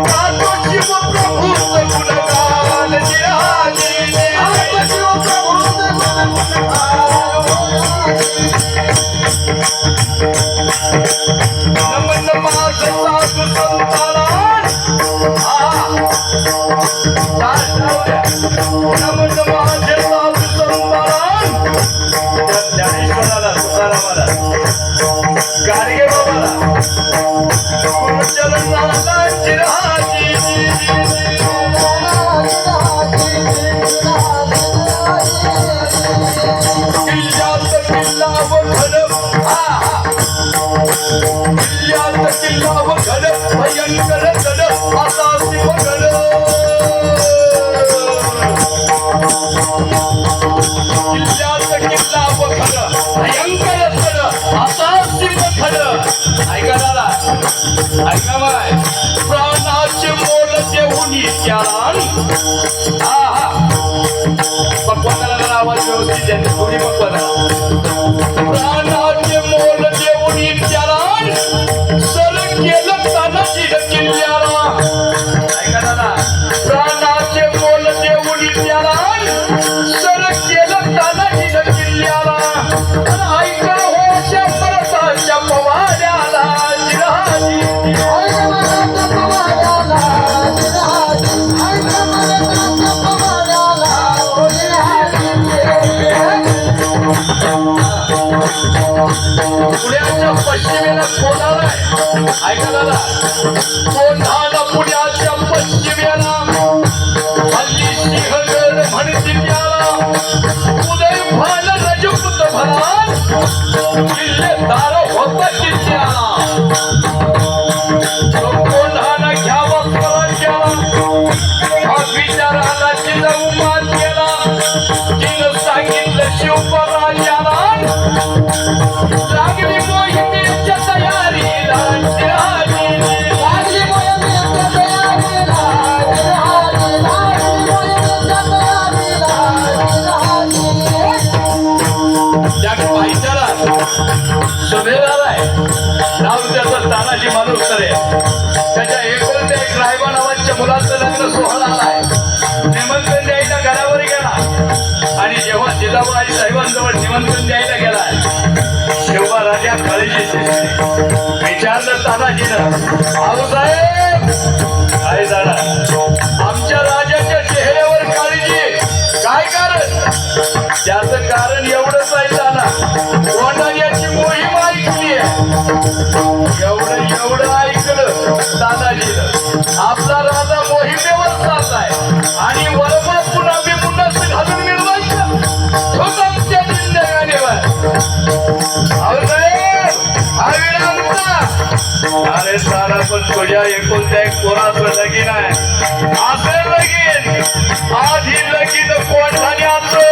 आतो शिव प्रभूचं गुणगान जिराजीने आतो शिव प्रभूचं गुणगान नमन माझं साधू संतान नमन माझे साधू संतान ज्ञानेश्वराला तुकारामाला गाडगे बाबाला गुरुचरणाला चिराजी किल्ल्यात किल्ला व घन किल्ल्यात किल्ला व घन भयंकर घन असा शिव घन किल्ल्यात किल्ला व घन भयंकर घन असा शिव घन ऐका दादा ऐका माय प्राणाचे मोल देऊन त्याला पक्वानाला आवाज व्यवस्थित द्या थोडी पक्वाना प्राणाचे मोल देऊन त्याला सर केलं तानाजी किल्ल्याला ऐका दादा पुण्याच्या पश्चिमेला कोंढाणा ऐका दादा कोंढाणा पुण्याच्या पश्चिमेला हल्ली सिंहगड म्हणतील याला उदय भान रजपूत भरान किल्लेदार होता किल्ल्याला तो कोंढाणा घ्यावा स्वराज्याला हा विचाराला जिजाऊ मान केला तिनं सांगितलं शिवपराज्याला लागली मोहिमेच्या तयारीला लागली मोहिमेच्या तयारीला त्या पायथ्याला सुभेदार आहे नाव त्याचं तानाजी मालुसरे त्याच्या एकुलत्या एक रायबा नावाच्या मुलाचं लग्न सोहळा आलाय निमंत्रण द्यायला घरावर गेला आणि जेव्हा जिजाबाई साहेबांजवळ निमंत्रण द्यायला गेला शिवबा राजा काळजी विचारलं तानाजीनं आऊसाहेब काय झालं आमच्या राजाच्या चेहऱ्यावर काळजी काय कारण त्याचं कारण एवढंच आहे ताना कोंढाण्याची मोहीम ऐकली एवढं ऐकलं तानाजीनं आपला राजा मोहिमेवर चाललाय आणि वरमा पुन्हा बिपुन्हा घालून मिळवायचं ठोक आमच्या जिंदगानीवर अरे सारा पण तुझ्या एकुलत्या एक पोराचं लगीन आहे असं लगीन आधी लगीन कोंढाण्याचं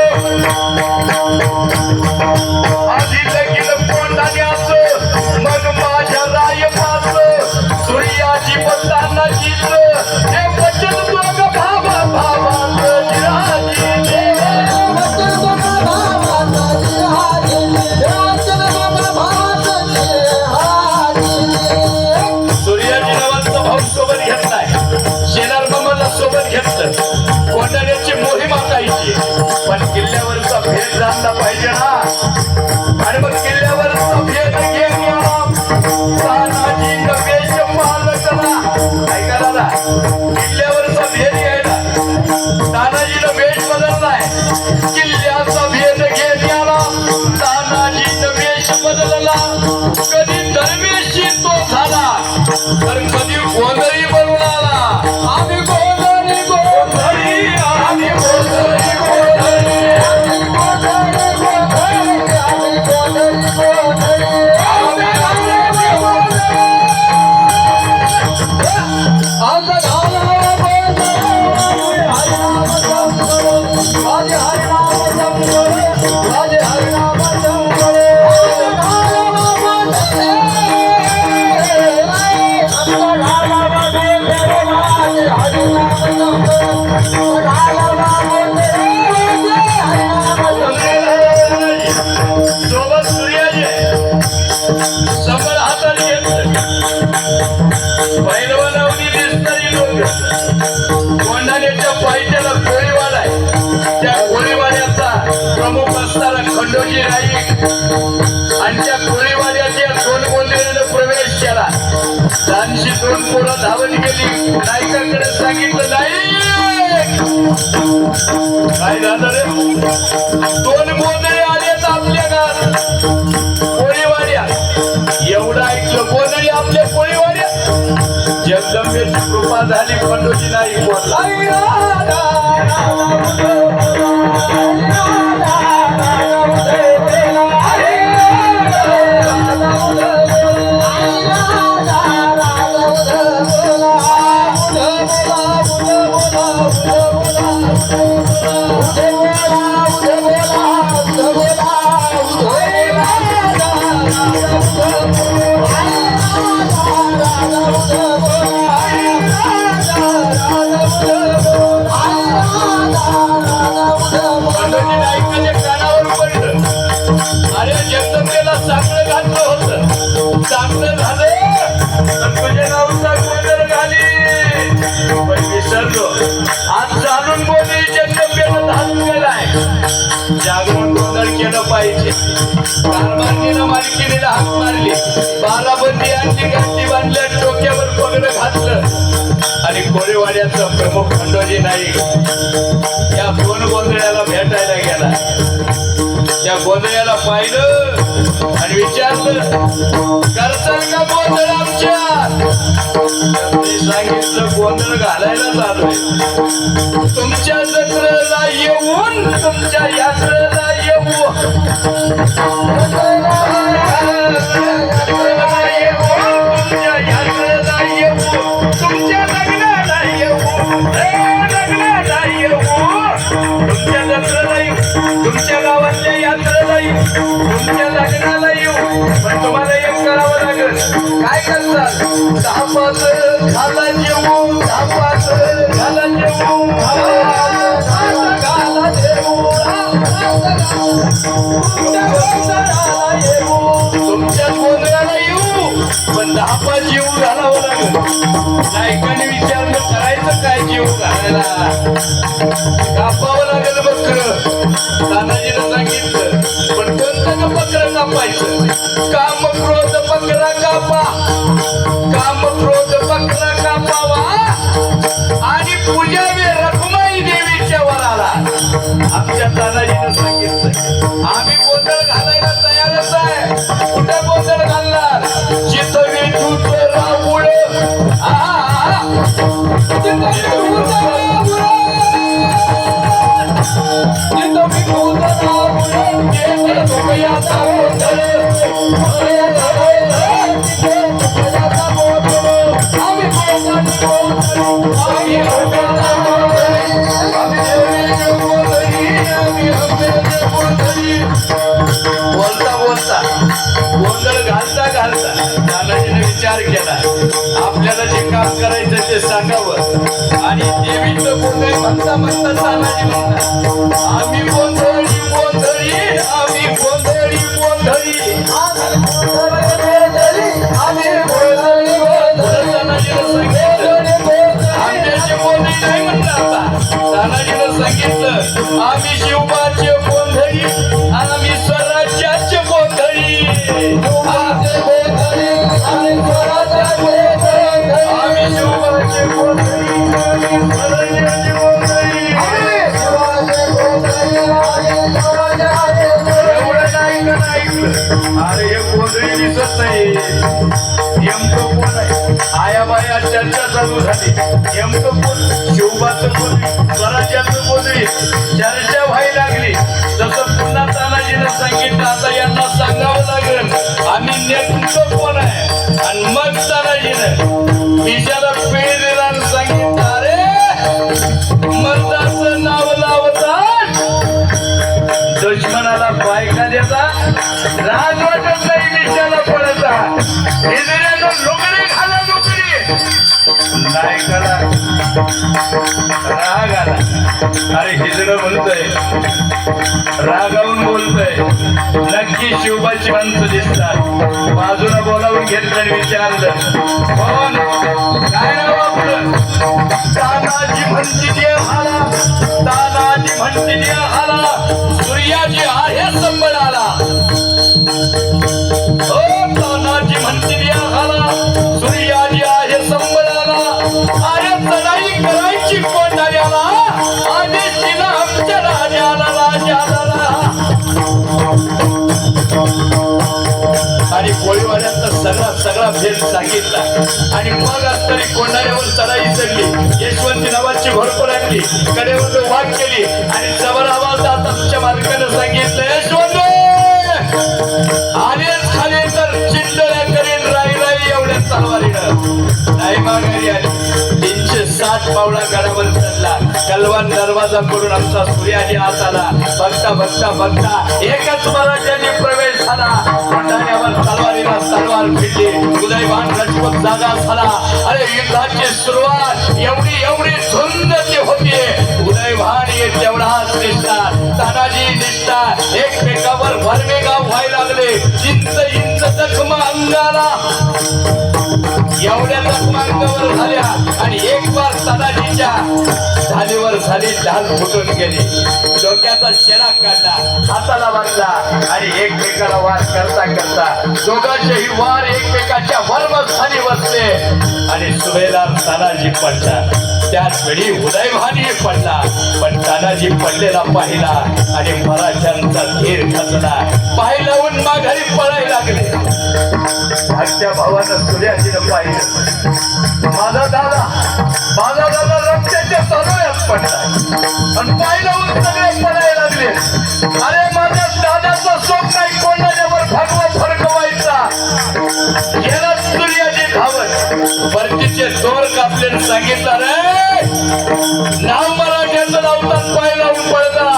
आधी लगीन कोंढाण्याचं मग माझ्या रायपाचं सूर्याची तानाजीचं हे वचन दोघं भावाचं सूर्याजी नावाचा भाऊ सोबत घेतलाय शेलार मामाला सोबत घेतलं कोंढाण्याची मोहीम आखायची पण किल्ल्यावरचा भेद जाणला पाहिजे ना आणि मग किल्ल्यावरचा भेद घेऊन तानाजीनं वेश पालकला ऐका दादा किल्ल्यावरचा भेद घ्यायला तानाजीनं वेश बदललाय किल्ल्याचा भेद घेत याला तानाजीनं वेश बदलला कधी दरवेशी तो झाला तर कधी गोंधळी बनून आला आम्ही गोंधळी गोंधळी आम्ही गोंधळी गोंधळी सोबत सूर्याजी समोर हाताने घेतलं पैलवानावनी दिसणारी लोक कोंढाण्याच्या पायथ्याला गोळीवाड आहे त्या गोळीवाड्याचा प्रमुख असणारा खंडोजी नाईक आणि त्या गोळीवाड्याच्या दोन गोंधळीनं प्रवेश केला त्यांची दोन पोरं धावत गेली नाईकाकडे सांगितलं नाईक काय झालं रे दोन गोंधळी आलेत आपल्या गावात कोळीवाड्या एवढं ऐकलं गोंधळी आपल्या कोळीवाड्या जगदंबेची कृपा झाली खंडोजी नाईक बोलला खंडोजी नाईकाच्या कानावर पडलं अरे जगदंबेला चांगलं घातलं होतं चांगलं झालं तर तुझ्या नावाचा गोंधळ घाली पण विसरलो आज चालून बोली जगदंबेला धान केलाय जागरण गोंधळ केलं पाहिजे कारभारणीनं मालकीनीला हाक मारली बाराबंदी आणली गाठी बांधल्या डोक्यावर पगडं घातलं आणि कोळीवाड्याचा प्रमुख खंडोजी नाईक या दोन गोंधळ्याला भेटायला गेला त्या गोंधळ्याला पाहिलं आणि विचारलं करचाल का गोंधळ आमच्या? मी सांगितलं गोंधळ घालायला चालूय. तुमच्या जत्रेला येऊन तुमच्या यात्रेला येऊ, तुमच्या यात्रेला येऊ, तुमच्या लग्नाला येऊ, लग्नाला येऊ, तुमच्या जत्रेला येऊ, तुमच्या गावातल्या यात्रेला येऊ, तुमच्या लग्नाला येऊ. पण तुम्हाला एक करावं लागेल. काय करतात? धापाच घाला जेवू, धापाच घाला जेवू, घाला जेवू, तुमच्या गोंधळाला येऊ, पण धापा जीव घालावं लागेल. नायकाने विचारलं करायचं काय जीव घालायला? कापावं लागेल बकरं. तानाजीनं सांगितलं पण कोणतं बकरं कापायचं? काम क्रोध बकरा कापा, काम क्रोध बकरा कापावा आणि पूजावे रखुमाई देवीच्या वराला. आमच्या तानाजीनं सांगितलं आम्ही गोंधळ घालायला तयारच आहे. कुठं गोंधळ घालणार? जिथं विठूच राऊळ, बोलता बोलता गोंधळ घालता घालता तानाजीने विचार केला आपल्याला जे काम करायचं ते सांगावं. आणि देवीचं गोंधळ म्हणता म्हणता तानाजी म्हणतात आम्ही गोंधळी गोंधळी, आम्ही गोंधळी गोंधळी, आम्ही गोंधळी गोंधळी. तानाजीनं सांगितलं आंब्याचे गोंधळी नाही म्हणलं. आता तानाजीनं सांगितलं आम्ही शिवबाचे गोंधळी, आम्ही स्वराज्याचे गोंधळी, आम्ही शिवबाचे गोंधळी, स्वराज्याचे गोंधळी. एवढं नाही का ऐकलं? अरे हे गोंधळी दिसत नाही. नेमकं कोण आहे? आयाबाया चर्चा चालू झाली. नेमकं कोण? शिवबाचं गोंधळी, स्वराज्याचं गोंधळी. चर्चा व्हायला लागली. तसं पुन्हा तानाजीनं सांगितलं आता यांना सांगावं लागेल आम्ही नेमकं कोण आहे. आणि मग तानाजीनं विषयाला पेळ दिला आणि सांगितलं अरे मर्दाचं नाव लावतात, दुश्मनाला बायका देता, राज वाटत नाही विषयाला पडता. हिजड्यानं लुगडी घाला लुगडी. नायकाला राग आला. अरे हिजडं म्हणतोय, रागावून बोलतोय नक्की शिवबाची माणसं दिसतात. बाजूला बोलावून घेतलं आणि विचारलं कोण? काय नाव आपलं? तानाजी म्हणती देहाला, तानाजी म्हणती देहाला, सूर्याजी आहे संबळाला. ओ तानाजी म्हणती देहाला, सूर्याजी आहे संबळाला. अरे चढाई करायची कोंढाऱ्याला, आदेश दिला आमच्या राजाला, राजाला. आणि कोळीवाड्याचा सगळा भेद सांगितला. आणि मग आज तरी कोंढाऱ्यावर चढाई चढली. यशवंती नावाची भरपूर आणली, कडेवर वाघ केली आणि जबर आवाजात आमच्या मालकानं सांगितलं यशवंत आलेच खाली तर चिंडल्या करीन राई एवढ्या तलवारीनं. नाही माघारी आली. 360 पावला गडावर चढला. कलवान दरवाजा करून आमचा सूर्याजी आत आला. बघता बघता बघता एकच मराठ्याने प्रवेश झाला. कोंढाण्यावर तलवारीला तलवार भिडली. उदयभान राजपूत जागा झाला. अरे युद्धाची सुरुवात एवढी झुंजची होती. उदयभान येत तेवढाच दिसला, तानाजी दिसला. एकमेकावर भरमेगाव व्हायला लागले. इंच जखमा अंगाला, एवढ्या जखमा अंगावर झाल्या. आणि एक बार तानाजीच्या ढालीवर झाली, ढाल फुटून गेली. डोक्याचा शेरा काढला, हाताला बांधला आणि एकमेकाला वार करता करता दोघांचेही वार एकमेकाच्या वरबस्थानी बसले. आणि सुभेदार तानाजी पडला. त्याच वेळी उदयभानी पडला, पण तानाजी पडलेला पाहिला आणि महाराजांचा धीर खचला. पाय लावून माघारी पळायला लागले. धाकट्या भावानं सूर्याजीनं पाहिलं, माझा दादा रक्ताच्या तळव्यात पडलाय आणि पाय लावून सगळे पळायला लागले. अरे माझ्या दादाचं स्वप्न आहे कोणाच्यावर भगवा फडकवायचा. गेला सूर्याजी धावत भरतीचे दोर कापले, सांगितलं रे नाव मराठ्याचं लावतात, पाय लावून पळता.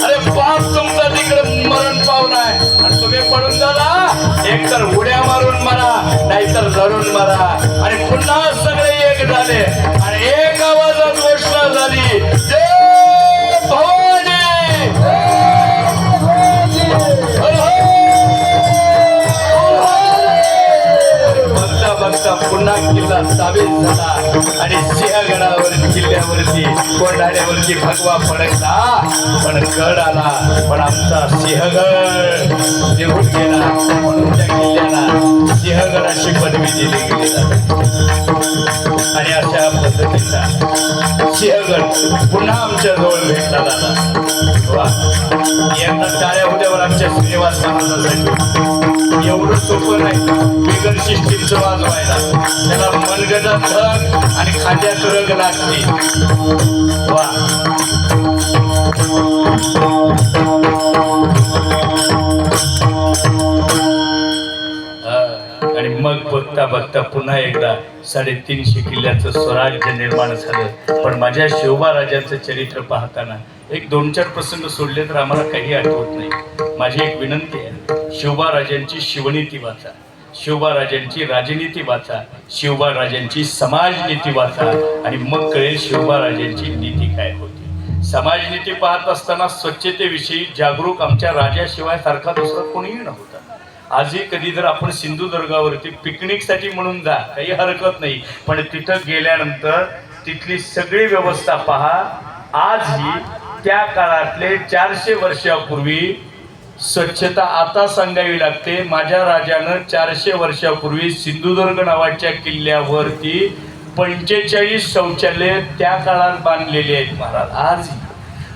अरे बाप तुमचा तिकडे मरण पावलाय आणि तुम्ही पडून झाला, एक तर उड्या मारून मारा, नाहीतर लढून मारा. आणि पुन्हा सगळे एक झाले आणि एक आवाजात घोषणा झाली, जय भवानी. बघता बघता पुन्हा किल्ला ताबीज झाला आणि सिंहगडावर किल्ल्यावरती कोंढाण्यावरती भगवा फडकला. पण गड आला, पण आमचा सिंहगड निघून गेला. म्हणून त्या किल्ल्याला सिंहगडाची पदवी दिली गेली जाते. आणि अशा पद्धतीचा सिंहगड पुन्हा आमच्या जवळ भेटला जाता. वा, एकदा टाळ्या उद्यावर आमच्या श्रीनिवास महाराजांसाठी. एवढं सोपं नाही बिगर सिस्टीमचं वाजवायला. त्याला मनगटात धग आणि खांद्यात रग लागते. वा, आणि मग बघता बघता पुन्हा एकदा 350 किल्ल्याचं स्वराज्य निर्माण झालं. पण माझ्या शिवबा राजांचं चरित्र पाहताना एक 2-4 प्रसंग सोडले तर आम्हाला काही आठवत नाही. माझी एक विनंती आहे, शिवबा राजांची शिवनीती वाचा, शिवबा राजांची राजनीती वाचा, शिवबा राजांची समाजनीती वाचा आणि मग कळेल शिवबा राजांची नीती काय होती. समाजनीती पाहत असताना स्वच्छतेविषयी जागरूक आमच्या राजाशिवाय सारखा दुसरा कोणीही नव्हता. आजही कधी जर आपण सिंधुदुर्गावरती पिकनिकसाठी म्हणून जा, काही हरकत नाही, पण तिथं गेल्यानंतर तिथली सगळी व्यवस्था पहा. आजही त्या काळातले 400 वर्षापूर्वी स्वच्छता आता सांगावी लागते. माझ्या राजानं 400 वर्षापूर्वी सिंधुदुर्ग नावाच्या किल्ल्यावरती 45 शौचालय त्या काळात बांधलेले आहेत महाराज. आजही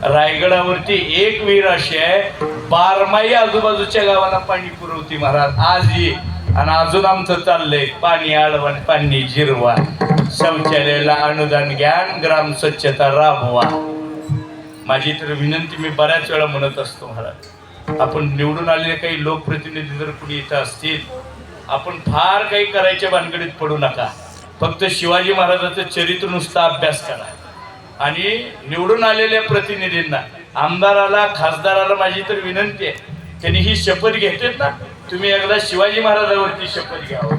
रायगडावरती एक विहीर अशी आहे, 12 आजूबाजूच्या गावाला पाणी पुरवते महाराज आजही. आणि अजून आमचं चाललंय, पाणी आळवण, पाणी जिरवा, शौचालयाला अनुदान घ्या, ग्राम स्वच्छता राबवा. माझी तर विनंती मी बऱ्याच वेळा म्हणत असतो महाराज, आपण निवडून आलेले काही लोकप्रतिनिधी जर कुणी इथं असतील, आपण फार काही करायच्या भानगडीत पडू नका. फक्त शिवाजी महाराजांचं चरित्र नुसता अभ्यास करा. आणि निवडून आलेल्या प्रतिनिधींना, आमदाराला, खासदाराला माझी तर विनंती आहे, त्यांनी ही शपथ घेतलीत ना, तुम्ही एकदा शिवाजी महाराजांवरती शपथ घ्यावं.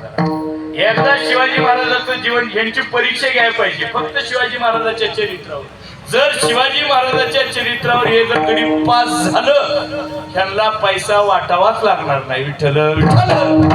एकदा शिवाजी महाराजांचं जीवन यांची परीक्षा घ्यायला पाहिजे, फक्त शिवाजी महाराजांच्या चरित्रावर. जर शिवाजी महाराजांच्या चरित्रावर हे जर गरीब पास झालं, त्यांना पैसा वाटावाच लागणार नाही. विठ्ठल विठ्ठल.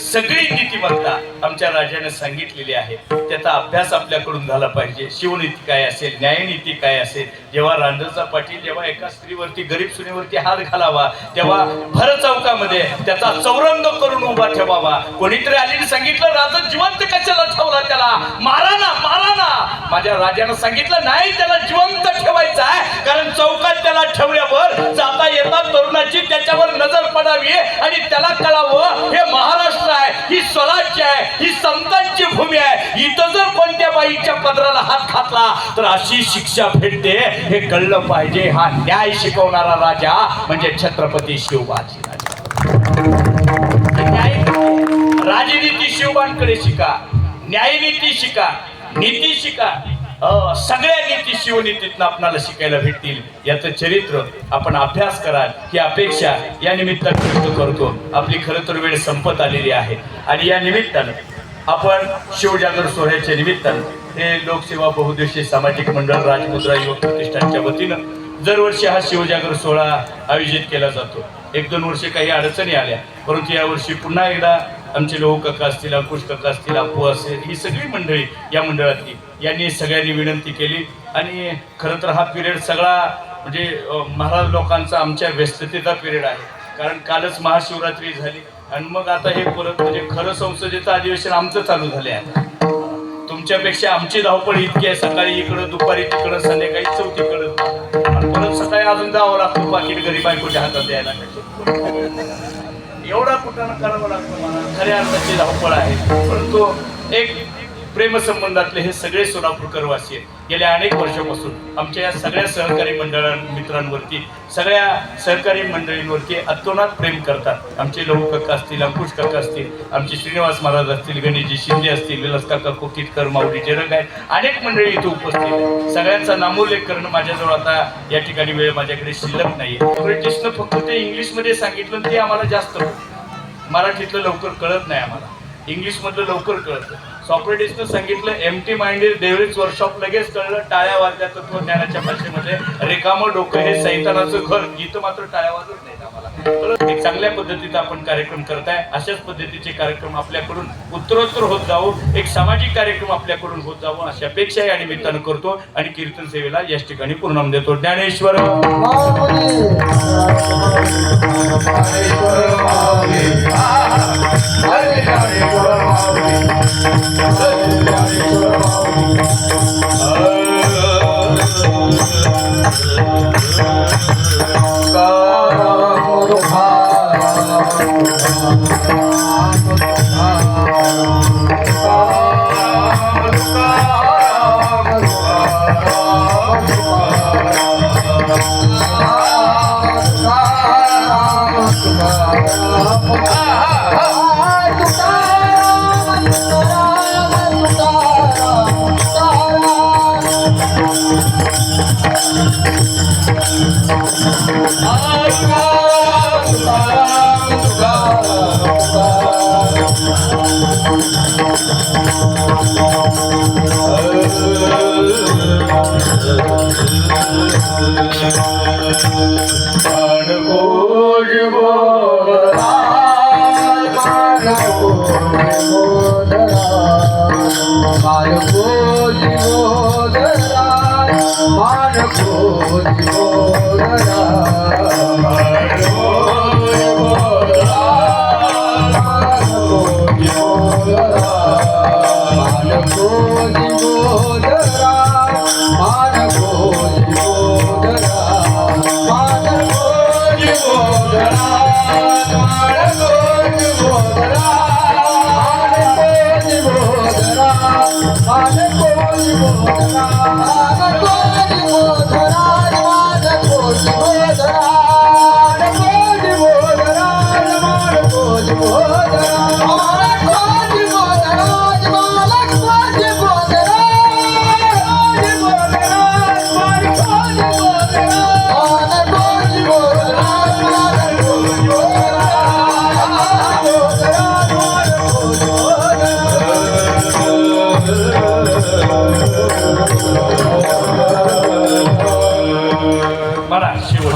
सगळी नीतिमत्ता आमच्या राजाने सांगितलेली आहे. त्याचा अभ्यास आपल्याकडून झाला पाहिजे. शिवनीती काय असेल, न्यायनीती काय असेल. जेव्हा रांजणचा पाटील जेव्हा एका स्त्रीवरती, गरीब सुनेवरती हात घालावा, तेव्हा भर चौकामध्ये त्याचा चौरंग करून उभा ठेवावा. कोणीतरी आलीने सांगितलं, राजा जिवंत कशाला ठेवला, त्याला मारा ना, मारा ना. माझ्या राजानं सांगितलं, नाही, त्याला जिवंत ठेवायचं आहे, कारण चौकात त्याला ठेवल्यावर जाता येता तरुणाची त्याच्यावर नजर पडावी आणि त्याला कळावं हे महाराष्ट्र आहे, ही स्वराज्य आहे, ही संतांची भूमी आहे. इथं जर कोणत्या बाईच्या पदराला हात घातला तर अशी शिक्षा भेटते, हे कळलं पाहिजे. हा न्याय शिकवणारा राजा म्हणजे छत्रपती शिवबाजी न्याय. राजनीती शिवबांकडे शिका, न्यायनीती शिका, नीती शिका. सगळ्या नीती शिवनीतीतून आपल्याला शिकायला भेटतील. याचं चरित्र आपण अभ्यास कराल ही अपेक्षा या निमित्तानं व्यक्त करतो. आपली खरं तर वेळ संपत आलेली आहे आणि या निमित्तानं आपण शिवजागर सोहळ्याच्या निमित्तानं हे लोकसेवा बहुउद्देशीय सामाजिक मंडळ राजमुद्रा युवक प्रतिष्ठानच्या वतीनं दरवर्षी हा शिवजागर सोहळा आयोजित केला जातो. 1-2 वर्षे काही अडचणी आल्या, परंतु यावर्षी पुन्हा एकदा आमचे लोक काका असतील, अंकुश काका असतील, आपू असेल, ही सगळी मंडळी या मंडळातली यांनी सगळ्यांनी विनंती केली. आणि खरं तर हा पिरियड सगळा म्हणजे महाराज लोकांचा आमच्या व्यस्ततेचा पिरियड आहे. कारण कालच महाशिवरात्री झाली आणि मग आता हे परत म्हणजे खरं संसदेचं अधिवेशन आमचं चालू झाले आहे. तुमच्यापेक्षा आमची धावपळ इतकी आहे, सकाळी इकडं दुपारी तिकडं संध्याकाळी चौथीकडं आणि परत सकाळी अजून जावं लागतं पाकिट घरी बायकोच्या हातात द्यायला. एवढा कुठं करावं लागतं मला, खऱ्या अर्थाची धावपळ आहे. परंतु एक प्रेमसंबंधातले हे सगळे सोलापूरकरवासी गेल्या अनेक वर्षापासून आमच्या या सगळ्या सहकारी मित्रांवरती, सगळ्या सहकारी मंडळींवरती अतोनात प्रेम करतात. आमचे लहू काका असतील, अंकुश काका असतील, आमचे श्रीनिवास महाराज असतील, गणेशजी शिंदे असतील, विलास काका कोकीतकर, माऊली जेरंग आहेत, अनेक मंडळी इथे उपस्थित आहेत. सगळ्यांचा नामोल्लेख करणं माझ्याजवळ आता या ठिकाणी वेळ माझ्याकडे शिल्लक नाही. ब्रिटिशनं फक्त ते इंग्लिशमध्ये सांगितलं, ते आम्हाला जास्त मराठीतलं लवकर कळत नाही, आम्हाला इंग्लिशमधलं लवकर कळतं. सॉक्रेटिसनं सांगितलं एम्प्टी माइंडेड डेव्हिल्स वर्कशॉप, लगेच कळलं. टाळ्या वाजल्या तत्वज्ञानाच्या भाषेमध्ये. रिकामं डोकं हे सैतानाचं घर, गीत मात्र टाळ्या वाजत नाहीत आम्हाला. एक चांगल्या पद्धतीचा आपण कार्यक्रम करताय. अशाच पद्धतीचे कार्यक्रम आपल्याकडून उत्तरोत्तर होत जावो, एक सामाजिक कार्यक्रम आपल्याकडून होत जावो अशी अपेक्षा या निमित्तानं करतो आणि कीर्तन सेवेला याच ठिकाणी पूर्ण देतो. ज्ञानेश्वर मला शेवट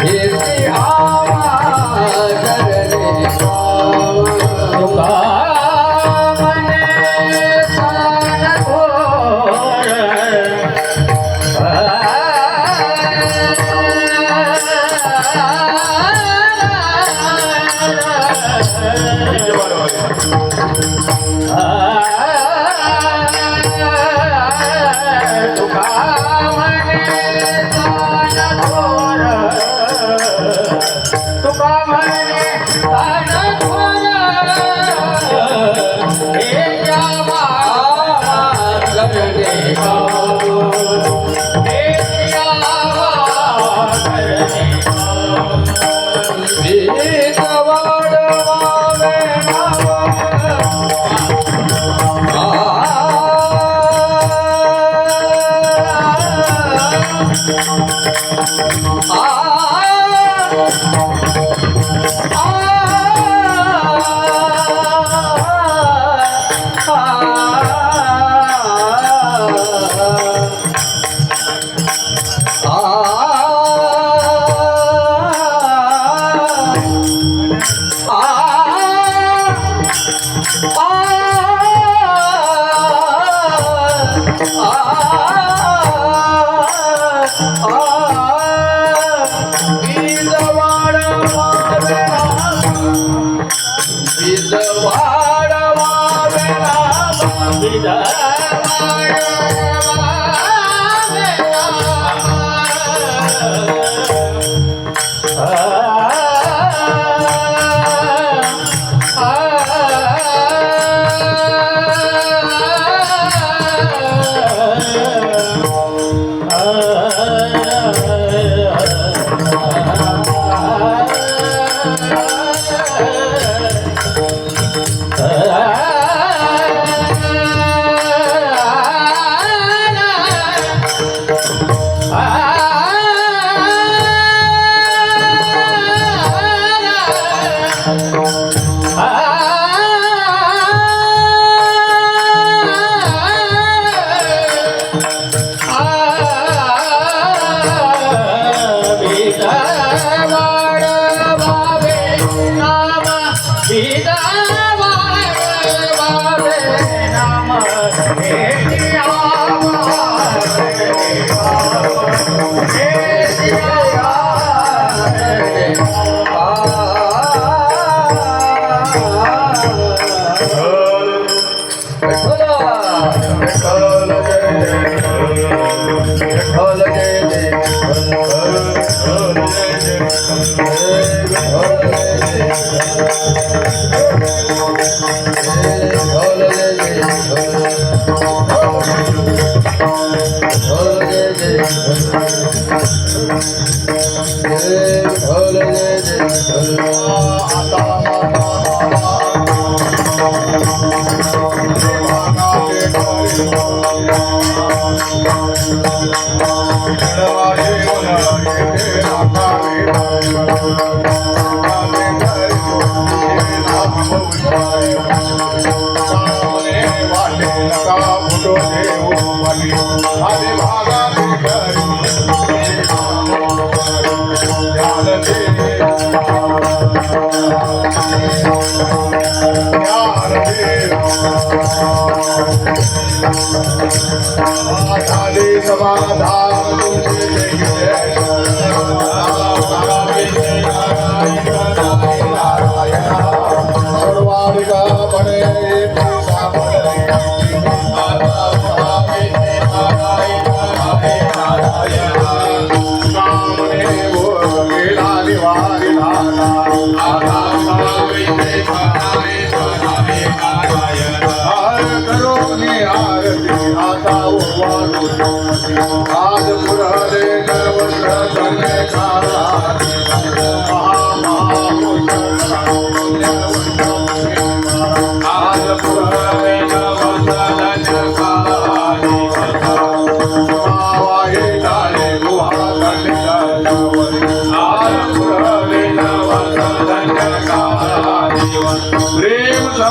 कीर्ती आवा करणे तुका मने सान थोर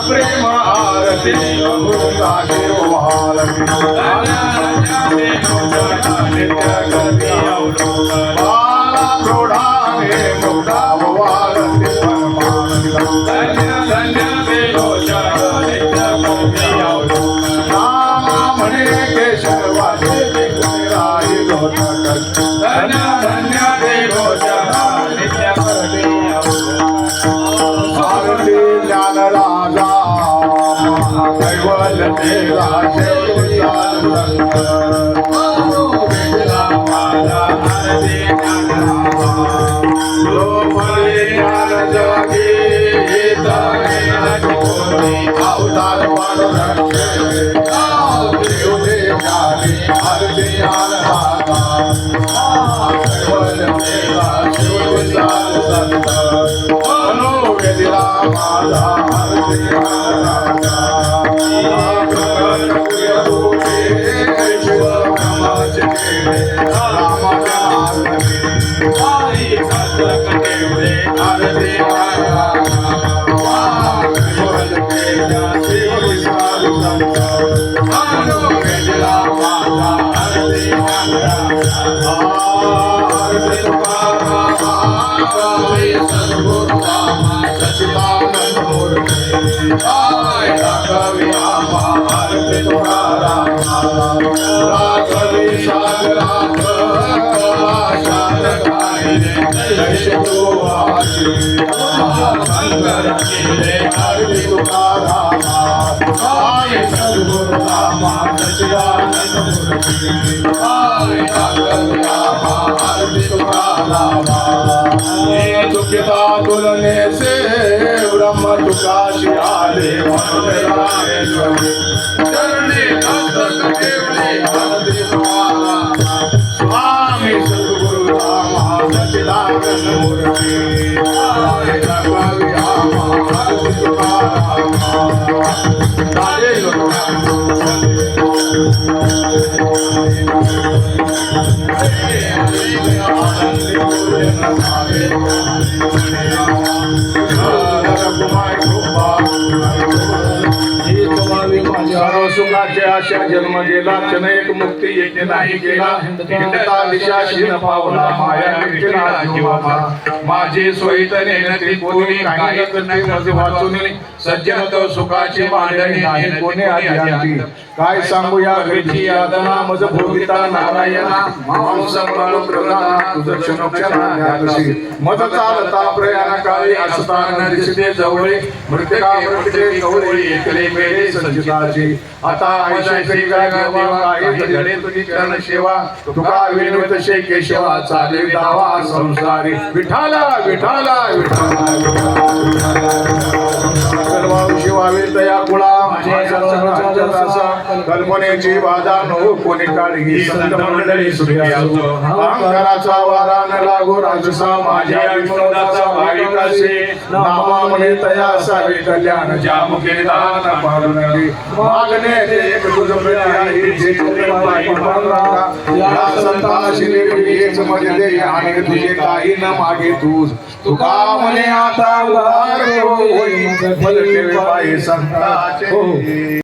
प्रेम आरती अमृता देव महालक्ष्मी धन्य धन्य देवोच्या नित्य भक्ती नाम म्हणे केशवाचे राहिलो नकस धन्य धन्य देवोच्या नित्य भक्ती भारती ज्ञान राजा कैवल्य तेरा तुलने से ब्रह्म तुकाशी आले स्वामी सद्गुरु रामा सच्चिदानंद मूर्ति सर्व सुखाचे आशा जन्म गेला क्षण एक मुक्ती येते नाही गेला हिंडता दिशा शिन पावला माया विठला जीवा माझे सोयीत नेनती कोणी काही नाही मज वाचुनी सज्जन तो सुखाची मांडणी नाही कोणी आधी काय सांगू या घरची यातना मज भोगिता नारायणा माणूस म्हणून प्रदाना तुझ क्षणोक्षणाशी मज चालता प्रयाण काळी असताना दिसते जवळे मृत्यका मृत्ये गौरी एकले मेले संचिताची आता ऐशे करी काय देवा काही घडे तुझी चरण सेवा तुका विनवत शे केशवा चाले दावा संसारी विठाला विठाला सर्व शिवावे तया कुळा कल्पनेची बाधा नो कोणी काळगी संत मंडळी सुखी असो अहंकाराचा वारा न लागो राजसा माझ्या विनोदाचा भाविकासे नामा म्हणे तया असावे कल्याण ज्या मुखे दान पालनली मागणे एक तुझ प्रिय जे पायी मागा या संतानाशी हेच मध्ये दे आणि तुझे काही न मागे तुका म्हणे आता उदार होई मग फल ठेवे पायी संताचे